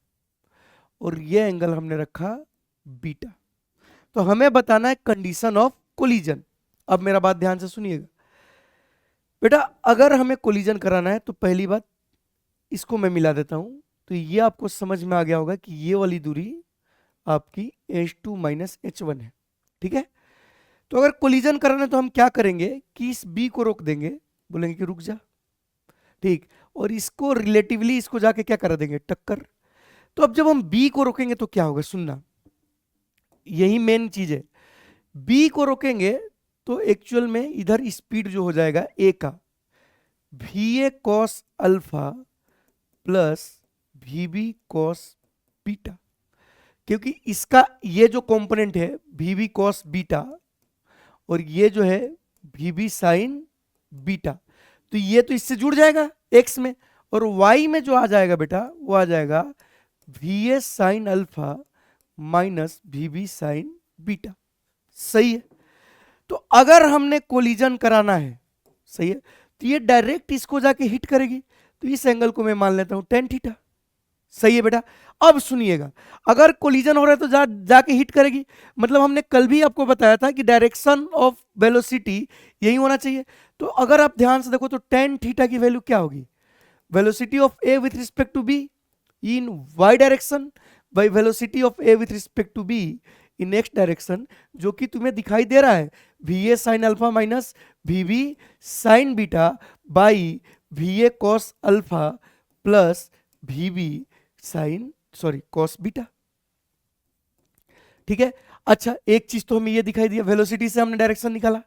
और ये एंगल हमने रखा बीटा। तो हमें बताना है कंडीशन ऑफ कोलिजन। अब मेरा बात ध्यान से सुनिएगा बेटा, अगर हमें कोलिजन कराना है तो पहली बात इसको मैं मिला देता हूं, तो ये आपको समझ में आ गया होगा कि ये वाली दूरी आपकी H2 माइनस H1 है। ठीक है, तो अगर कोलिजन कराना है तो हम क्या करेंगे कि इस B को रोक देंगे, बोलेंगे कि रुक जा, ठीक, और इसको रिलेटिवली इसको जाके क्या करा देंगे, टक्कर। तो अब जब हम B को रोकेंगे तो क्या होगा, सुनना, यही मेन चीज है। B को रोकेंगे तो एक्चुअल में इधर स्पीड जो हो जाएगा A का VA cos alpha plus VB cos beta, क्योंकि इसका ये जो कंपोनेंट है VB cos बीटा और ये जो है VB sin बीटा, तो ये तो इससे जुड़ जाएगा x में, और y में जो आ जाएगा बेटा वो आ जाएगा VA sin alpha minus VB sin beta. सही है, तो अगर हमने कोलिजन कराना है, सही है, तो ये डायरेक्ट इसको जाके हिट करेगी, तो इस एंगल को मैं मान लेता हूं tan थीटा। सही है बेटा, अब सुनिएगा, अगर कोलिजन हो रहा है तो जाके हिट करेगी, मतलब हमने कल भी आपको बताया था कि डायरेक्शन ऑफ वेलोसिटी यही होना चाहिए। तो अगर आप ध्यान से देखो तो tan थीटा की वैल्यू क्या होगी, velocity of A with respect to B in Y direction by velocity of A with respect to B in X direction, जो कि तुम्हें दिखाई दे रहा है V A sine alpha minus V B sine beta by V A cos alpha plus V B sine cos beta. ठीक है, अच्छा एक चीज तो हमें ये दिखाई दिया, वेलोसिटी से हमने डायरेक्शन निकाला।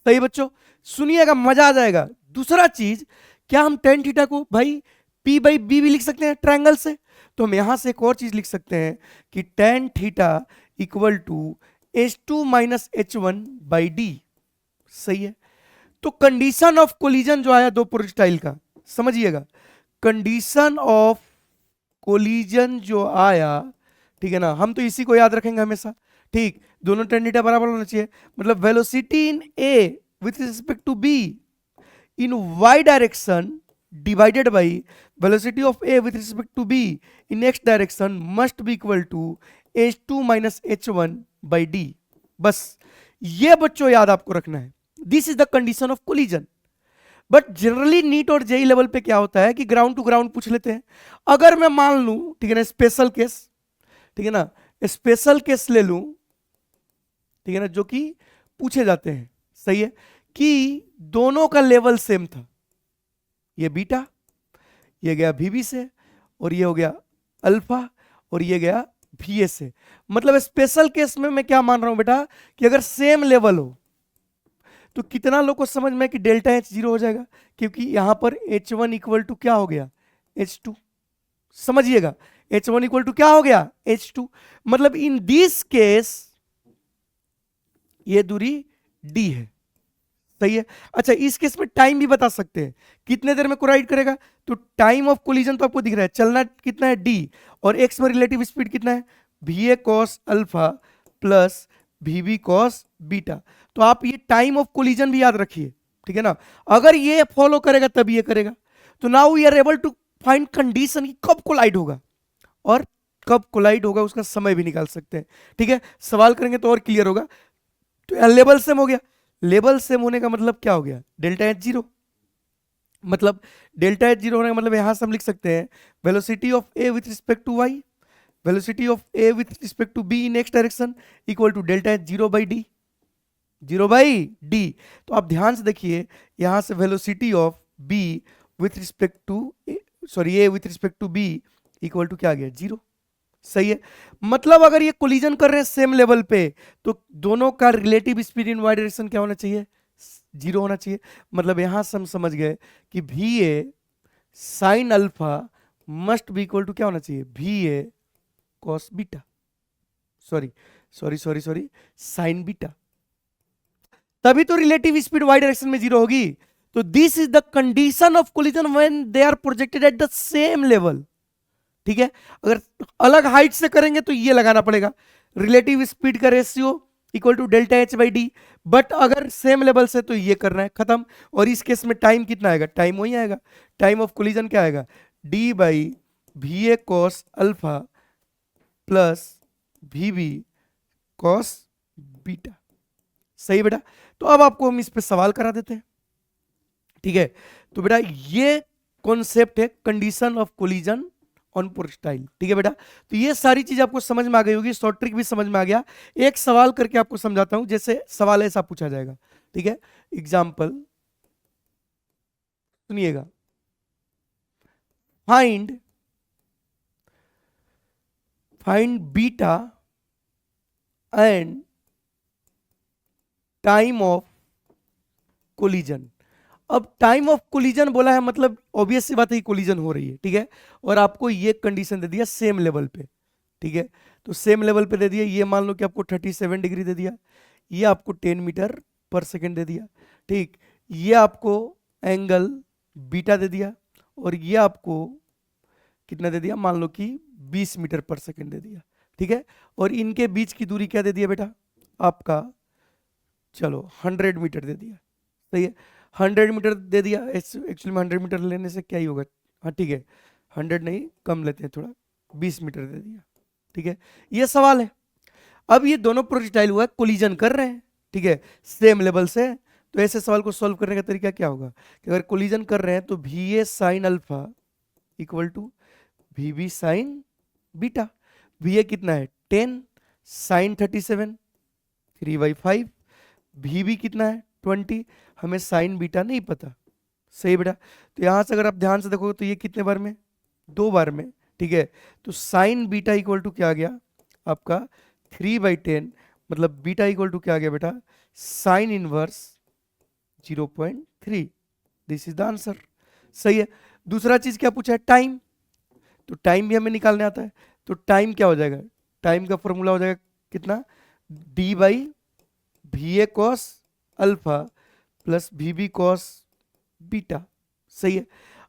सही बच्चों, सुनिएगा मजा आ जाएगा। दूसरा चीज, क्या हम tan थीटा को भाई P बाई बी भी लिख सकते हैं ट्रायंगल से, तो हम यहां से एक और चीज लिख सकते हैं कि tan theta equal to H2 minus H1 by D. सही है, तो कंडीशन ऑफ कोलिजन जो आया दो प्रोजेक्टाइल का, समझिएगा, कंडीशन ऑफ कोलिजन जो आया, ठीक है ना, हम तो इसी को याद रखेंगे हमेशा। ठीक, दोनों tan थीटा बराबर होना चाहिए, मतलब velocity in A with respect to B in y direction divided by velocity of A with respect to B in x direction must be equal to H2 minus H1 by D. बस ये बच्चों याद आपको रखना है, this is the condition of collision. But generally NEET और JEE level पे क्या होता है कि ग्राउंड टू ग्राउंड पूछ लेते हैं। अगर मैं मान लूं, ठीक है ना, स्पेशल केस, ठीक है ना, स्पेशल केस ले लूं, ठीक है ना, जो कि पूछे जाते हैं, सही है, कि दोनों का लेवल सेम था, ये बीटा, ये गया VB से, और ये हो गया अल्फा, और ये गया VA से। मतलब स्पेशल केस में मैं क्या मान रहा हूं बेटा कि अगर सेम लेवल हो तो कितना लोग को समझ में कि डेल्टा H 0 हो जाएगा, क्योंकि यहां पर H1 इक्वल टू क्या हो गया, H2। समझिएगा, H1 इक्वल टू क्या हो गया, H2। मतलब इन दिस केस ये दूरी D है। सही है, अच्छा इस केस में टाइम भी बता सकते हैं, कितने देर में कोलाइड करेगा, तो टाइम ऑफ कोलिजन तो आपको दिख रहा है, चलना कितना है D, और x में रिलेटिव स्पीड कितना है VA cos alpha plus VB cos beta. तो आप ये टाइम ऑफ कोलिजन भी याद रखिए, ठीक है ना, अगर ये फॉलो करेगा तब ये करेगा। तो now we are able to find condition कि कब कोलाइड होगा, और कब कोलाइड होगा उसका समय भी निकाल सकते हैं। ठीक है, सवाल करेंगे तो और क्लियर होगा। तो यहां लेवल सेम हो गया, लेवल सेम होने का मतलब क्या हो गया, डेल्टा H 0, मतलब डेल्टा H 0 होने का मतलब यहां से हम लिख सकते हैं velocity of A with respect to Y, velocity of A with respect to B in X direction equal to delta H 0 by D, 0 by D. तो आप ध्यान से देखिए, यहां से velocity of B with respect to A with respect to B equal to क्या आ गया, 0। सही है, मतलब अगर ये कोलिजन कर रहे हैं सेम लेवल पे तो दोनों का relative speed in Y direction क्या होना चाहिए, 0 होना चाहिए। मतलब यहां से हम समझ गए कि VA sine alpha must be equal to क्या होना चाहिए, VA cos beta, sorry sine beta, तभी तो रिलेटिव स्पीड वाई डायरेक्शन में 0 होगी। तो this is the condition of collision when they are projected at the same level. ठीक है, अगर अलग हाइट से करेंगे तो ये लगाना पड़ेगा, रिलेटिव स्पीड का ratio equal to delta H by D, but अगर सेम लेवल से तो ये करना है, खत्म। और इस केस में टाइम कितना आएगा, टाइम वही आएगा, टाइम ऑफ कोलिजन क्या आएगा, D by VA cos alpha plus VB cos beta. सही बेटा, तो अब आपको हम इस पे सवाल करा देते हैं। ठीक है, तो बेटा ये कॉन्सेप्ट है condition of collision on projectile. ठीक है बेटा, तो ये सारी चीज आपको समझ में आ गई होगी, शॉर्ट ट्रिक भी समझ में आ गया। एक सवाल करके आपको समझाता हूं, जैसे सवाल ऐसा पूछा जाएगा। ठीक है, एग्जाम्पल सुनिएगा, find beta and time of collision. अब टाइम ऑफ कोलिजन बोला है, मतलब ऑब्वियस सी बात है कि कोलिजन हो रही है। ठीक है, और आपको ये कंडीशन दे दिया सेम लेवल पे। ठीक है, तो सेम लेवल पे दे दिया, ये मान लो कि आपको 37 डिग्री दे दिया, ये आपको 10 मीटर पर सेकेंड दे दिया। ठीक, ये आपको एंगल बीटा दे दिया, और ये आपको कितना दे दिया, मान लो कि 20 मीटर पर सेकेंड दे दिया। ठीक है, और इनके बीच की दूरी क्या दे दिया बेटा आपका, चलो 100 मीटर दे दिया। सही है, 100 मीटर दे दिया। एक्चुअली में 100 मीटर लेने से क्या ही होगा, हाँ ठीक है 100 नहीं, कम लेते हैं थोड़ा, 20 मीटर दे दिया। ठीक है, ये सवाल है। अब ये दोनों प्रोजेक्टाइल हुआ कोलिजन कर रहे हैं, ठीक है, सेम लेवल से। तो ऐसे सवाल को सॉल्व करने का तरीका क्या होगा कि अगर कोलिजन कर रहे हैं तो V A sine alpha equal to V B sine beta. V A कितना है 10, साइन 37, 3/5, वी बी कितना है 20, हमें साइन बीटा नहीं पता। सही बेटा, तो यहां से अगर आप ध्यान से देखोगे तो ये कितने बार में, 2 बार में। ठीक है, तो साइन बीटा इक्वल टू क्या आ गया आपका 3/10, मतलब बीटा इक्वल टू क्या आ गया बेटा sine inverse 0.3। This is the answer. सही है, दूसरा चीज क्या पूछा है टाइम, तो टाइम भी हमें निकालने आता है। तो टाइम क्या हो जाएगा, टाइम का फॉर्मूला हो जाएगा कितना, D by V A cos alpha plus V B cos beta. सही है,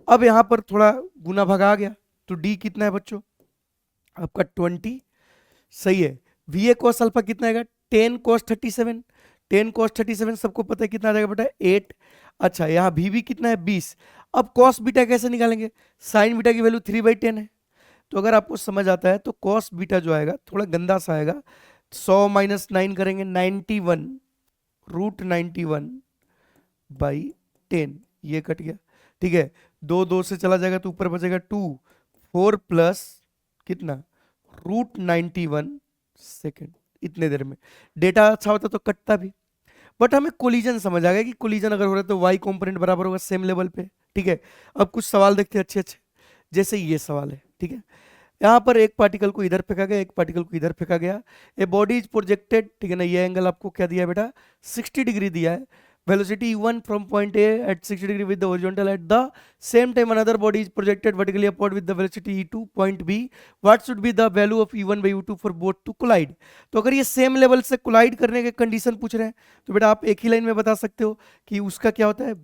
अब यहां पर थोड़ा गुना भागा आ गया, तो डी कितना है बच्चों आपका 20। सही है, वी ए कॉस अल्फा कितना आएगा 10 कॉस 37, 10 कॉस 37 सबको पता है कितना आ जाएगा बेटा 8। अच्छा, यहाँ वी बी कितना है 20। अब कॉस बीटा कैसे निकालेंगे, साइन बीटा की वैल्यू 3/10 है। तो अगर आपको समझ आता है तो कॉस बीटा जो आएगा थोड़ा गंदा सा आएगा, 100 माइनस 9 करेंगे 91 रूट 91/10, ये कट गया। ठीक है, 2 2 से चला जाएगा तो ऊपर बचेगा 2, 4 प्लस कितना रूट 91 सेकेंड। इतने देर में डेटा अच्छा होता तो कटता भी, बट हमें कोलिजन समझ आ गया कि कोलिजन अगर हो रहा है तो वाई कॉम्पोनेंट बराबर होगा सेम लेवल पे। ठीक है, अब कुछ सवाल देखते हैं अच्छे अच्छे, जैसे ये सवाल है। ठीक है, यहाँ पर एक पार्टिकल को इधर फेंका गया, एक पार्टिकल को इधर फेंका गया। ए बॉडी इज प्रोजेक्टेड, ठीक है ना, ये एंगल आपको क्या दिया है बेटा 60 डिग्री दिया है। Velocity u1 from point A at 60 degree with the horizontal, at the same time another body is projected vertically upward with the velocity e2 point B. What should be the value of u1 by u2 for both to collide. तो अगर ये same level से collide करने के condition पूछ रहे हैं तो बेटा आप एक ही लाइन में बता सकते हो कि उसका क्या होता है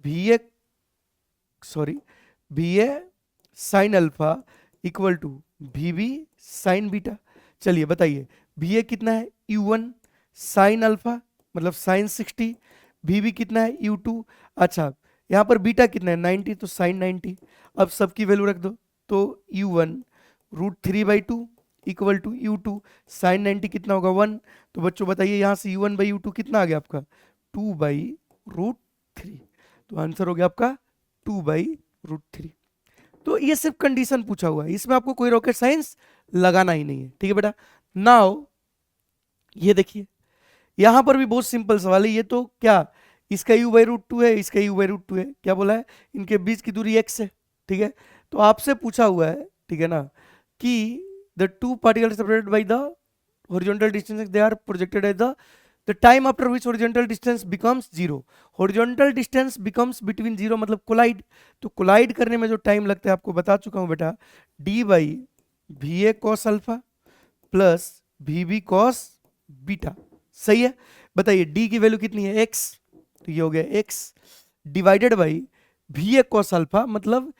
V A sine alpha equal to V B sine beta. चलिए बताइए, वी ए कितना है u1 साइन अल्फा मतलब साइन 60, वी बी कितना है u2। अच्छा, यहाँ पर बीटा कितना है 90, तो साइन 90। अब सबकी वैल्यू रख दो, तो u1 root 3/2 equal to u2 sign 90 कितना होगा 1। तो बच्चों बताइए यहाँ से u1/u2 कितना आ गया आपका 2/√3। तो आंसर हो गया आपका 2/√3। तो ये सिर्फ कंडीशन पूछा हुआ है, इसमें आपको कोई रॉकेट साइंस लगाना ही नहीं है। ठीक है बेटा, नाउ ये देखिए यहां पर भी बहुत सिंपल सवाल है। ये तो क्या, इसका u/√2 है, इसका u/√2 है, क्या बोला है इनके बीच की दूरी x है। ठीक है, तो आपसे पूछा हुआ है, ठीक है ना, कि the two particles separated by the horizontal distance they are projected at the time after which horizontal distance becomes 0। Horizontal distance becomes between 0 मतलब कोलाइड। तो कोलाइड करने में जो टाइम लगता है आपको बता चुका हूं बेटा, D by V A cos alpha plus V B cos beta. सही है, बताइए डी की वैल्यू कितनी है x, तो ये हो गया x divided by V A cos alpha मतलब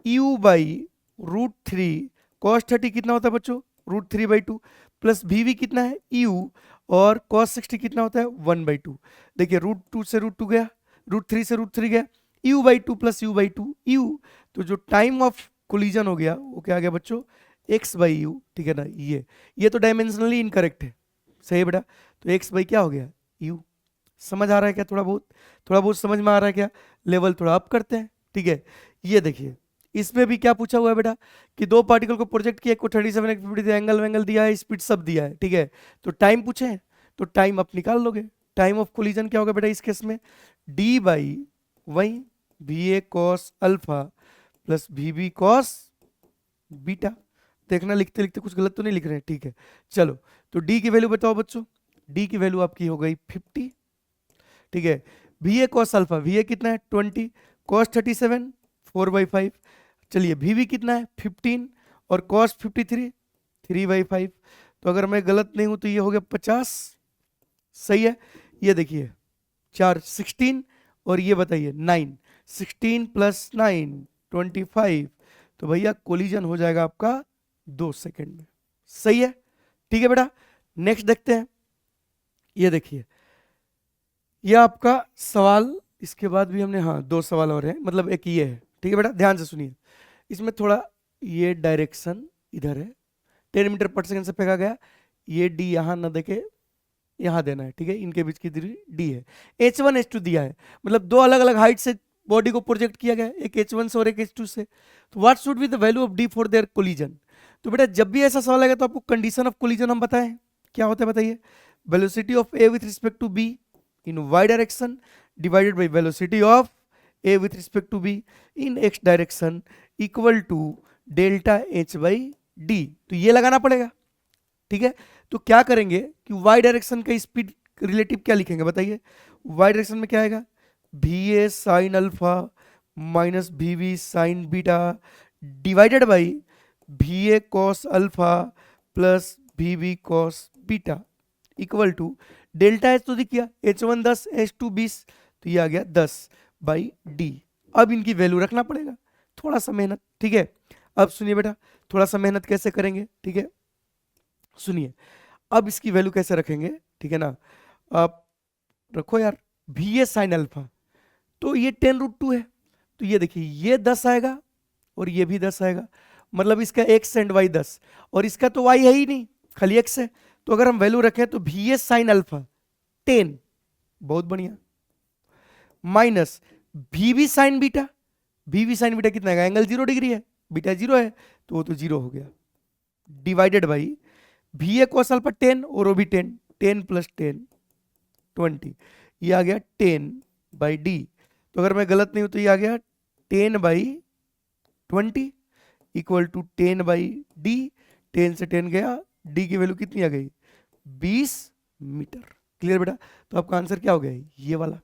u/√3 कॉस 30 कितना होता है बच्चों √3/2 प्लस वी बी कितना है u और cos 60 कितना होता है 1/2। देखिए √2 से √2 गया, √3 से √3 गया, u/2 प्लस u/2 u। तो जो टाइम ऑफ कोलिजन हो गया वो क्या आ गया बच्चों x/u। ठीक है ना, ये तो डायमेंशनली इनकरेक्ट है। सही है बेटा, तो x/ क्या हो गया u। समझ आ रहा है क्या, थोड़ा बहुत समझ में आ रहा है क्या, लेवल थोड़ा अप करते हैं। ठीक है, ये देखिए इसमें भी क्या पूछा हुआ है बेटा कि दो पार्टिकल को प्रोजेक्ट किया, को 37 एक 50 एंगल वेंगल दिया है, स्पीड सब दिया है, ठीक है। तो टाइम पूछे हैं तो टाइम आप निकाल लोगे। टाइम ऑफ कोलिजन क्या होगा बेटा इस केस में, डी बाई वही V A cos alpha plus V B cos beta. देखना लिखते लिखते कुछ गलत तो नहीं लिख रहे हैं, ठीक है। चलो तो डी की वैल्यू बताओ बच्चों, डी की वैल्यू आपकी हो गई 50, ठीक है। V A cos alpha, we A कितना है 20, कॉस 37 4/5, चलिए वी बी कितना है 15 और कॉस 53 3/5। तो अगर मैं गलत नहीं हूं तो ये हो गया 50, सही है। ये देखिए 4 16 और ये बताइए 9, 16 प्लस 9 25। तो भैया कोलिजन हो जाएगा आपका 2 सेकंड में, सही है, ठीक है बेटा। नेक्स्ट देखते हैं, ये देखिए ये आपका सवाल, इसके बाद भी हमने हाँ 2 सवाल और हैं, मतलब एक ये है, ठीक है बेटा। ध्यान से सुनिए, इसमें थोड़ा ये डायरेक्शन इधर है, 10 मीटर पर सेकंड से फेंका गया, ये डी यहाँ ना देके यहाँ देना है, ठीक है। इनके बीच की दूरी डी है, h1 h2 दिया है, मतलब दो अलग अलग हाइट से बॉडी को प्रोजेक्ट किया गया, एक h1 से और एक h2 से। तो what should be the value of D for their collision. तो बेटा जब भी ऐसा सवाल आएगा तो आपको कंडीशन ऑफ कोलिजन हम बताएं क्या होता है, बताइए। Velocity of A with respect to B in Y direction divided by velocity of A with respect to B in X direction equal to delta H by D. तो ये लगाना पड़ेगा, ठीक है। तो क्या करेंगे कि वाई डायरेक्शन का स्पीड रिलेटिव क्या लिखेंगे बताइए। वाई डायरेक्शन में क्या आएगा, V A sine alpha minus V B sine beta divided by V A cos alpha plus V B cos beta equal to delta H तो दिख गया, h1 10 h2 20, तो ये आ गया 10 बाई डी। अब इनकी वैल्यू रखना पड़ेगा, थोड़ा सा मेहनत, ठीक है। अब सुनिए बेटा थोड़ा सा मेहनत कैसे करेंगे, ठीक है, सुनिए। अब इसकी वैल्यू कैसे रखेंगे, ठीक है ना। आप रखो यार वी ए साइन अल्फा, तो ये 10√2 है, तो ये देखिए ये 10 आएगा और ये भी 10 आएगा, मतलब इसका x एंड y 10, और इसका तो y है ही नहीं, खाली x है। तो अगर हम वैल्यू रखें तो वी ए साइन अल्फा 10, बहुत बढ़िया, minus V B sine beta, V B sine beta कितना है, एंगल 0 डिग्री है, बीटा 0 है तो वो तो 0 हो गया, divided by V A cos alpha 10 और वो भी 10, 10 प्लस 10 20, ये आ गया 10 बाई डी। तो अगर मैं गलत नहीं हूं तो ये आ गया 10 by 20 equal to 10 by D, 10 से 10 गया, डी की वैल्यू कितनी आ गई 20 मीटर। क्लियर बेटा, तो आपका आंसर क्या हो गया ये वाला,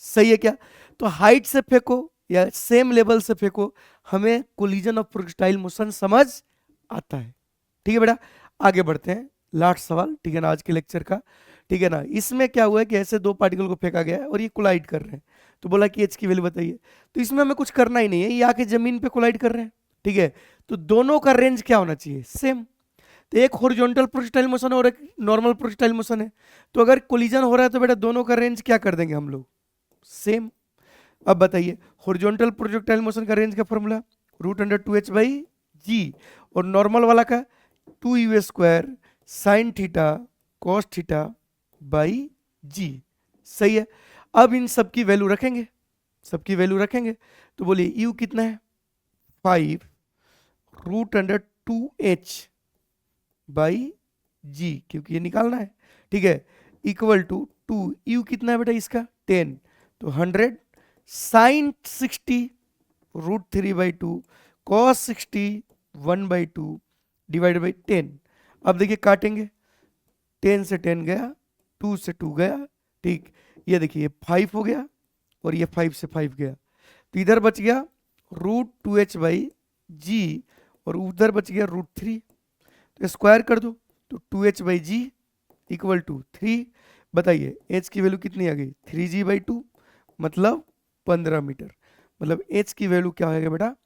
सही है क्या। तो हाइट से फेंको या सेम लेवल से फेंको, हमें कोलिजन ऑफ प्रोजेक्टाइल मोशन समझ आता है, ठीक है बेटा। आगे बढ़ते हैं, लास्ट सवाल, ठीक है ना, आज के लेक्चर का, ठीक है ना। इसमें क्या हुआ है कि ऐसे दो पार्टिकल को फेंका गया है और ये कोलाइड कर रहे हैं, तो बोला कि एच की वैल्यू बताइए। तो इसमें हमें कुछ करना ही नहीं है, ये आके जमीन पे कोलाइड कर रहे हैं, ठीक है। तो दोनों का रेंज क्या होना चाहिए, सेम। तो एक हॉरिजॉन्टल प्रोजेक्टाइल मोशन है और एक नॉर्मल प्रोजेक्टाइल मोशन है, तो अगर कोलिजन हो रहा है तो बेटा दोनों का रेंज क्या कर देंगे हम लोग, सेम। अब बताइए हॉरिजॉन्टल प्रोजेक्टाइल मोशन का रेंज का फॉर्मूला √2h बाई जी, और नॉर्मल वाला का 2u² sine theta cos theta by G, सही है। अब इन सब की वैल्यू रखेंगे, सबकी वैल्यू रखेंगे, तो बोलिए u कितना है 5√2h बाई जी, क्योंकि ये निकालना है, ठीक है, इक्वल टू 2, u कितना है बेटा इसका 10, तो 100 साइन 60 √3/2 कॉस 60 1/2 डिवाइड बाई 10। अब देखिए काटेंगे, 10 से 10 गया, 2 से 2 गया, ठीक, ये देखिए 5 हो गया और ये 5 से 5 गया, तो इधर बच गया √2h बाई जी और उधर बच गया √3, तो स्क्वायर कर दो, तो 2h by ji equal to 3। बताइए h की वैल्यू कितनी आ गई 3g/2, मतलब 15 मीटर, मतलब h की वैल्यू क्या होगा बेटा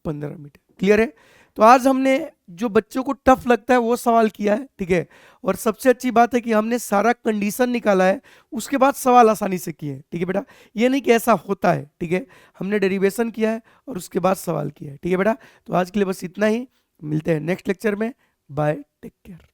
15 मीटर। क्लियर है। तो आज हमने जो बच्चों को टफ लगता है वो सवाल किया है, ठीक है, और सबसे अच्छी बात है कि हमने सारा कंडीशन निकाला है, उसके बाद सवाल आसानी से किए, ठीक है बेटा। ये नहीं कि ऐसा होता है, ठीक है, हमने डेरिवेशन किया है और उसके बाद सवाल किया है, ठीक है बेटा। तो आज के लिए बस इतना ही, मिलते हैं नेक्स्ट लेक्चर में, बाय, टेक केयर।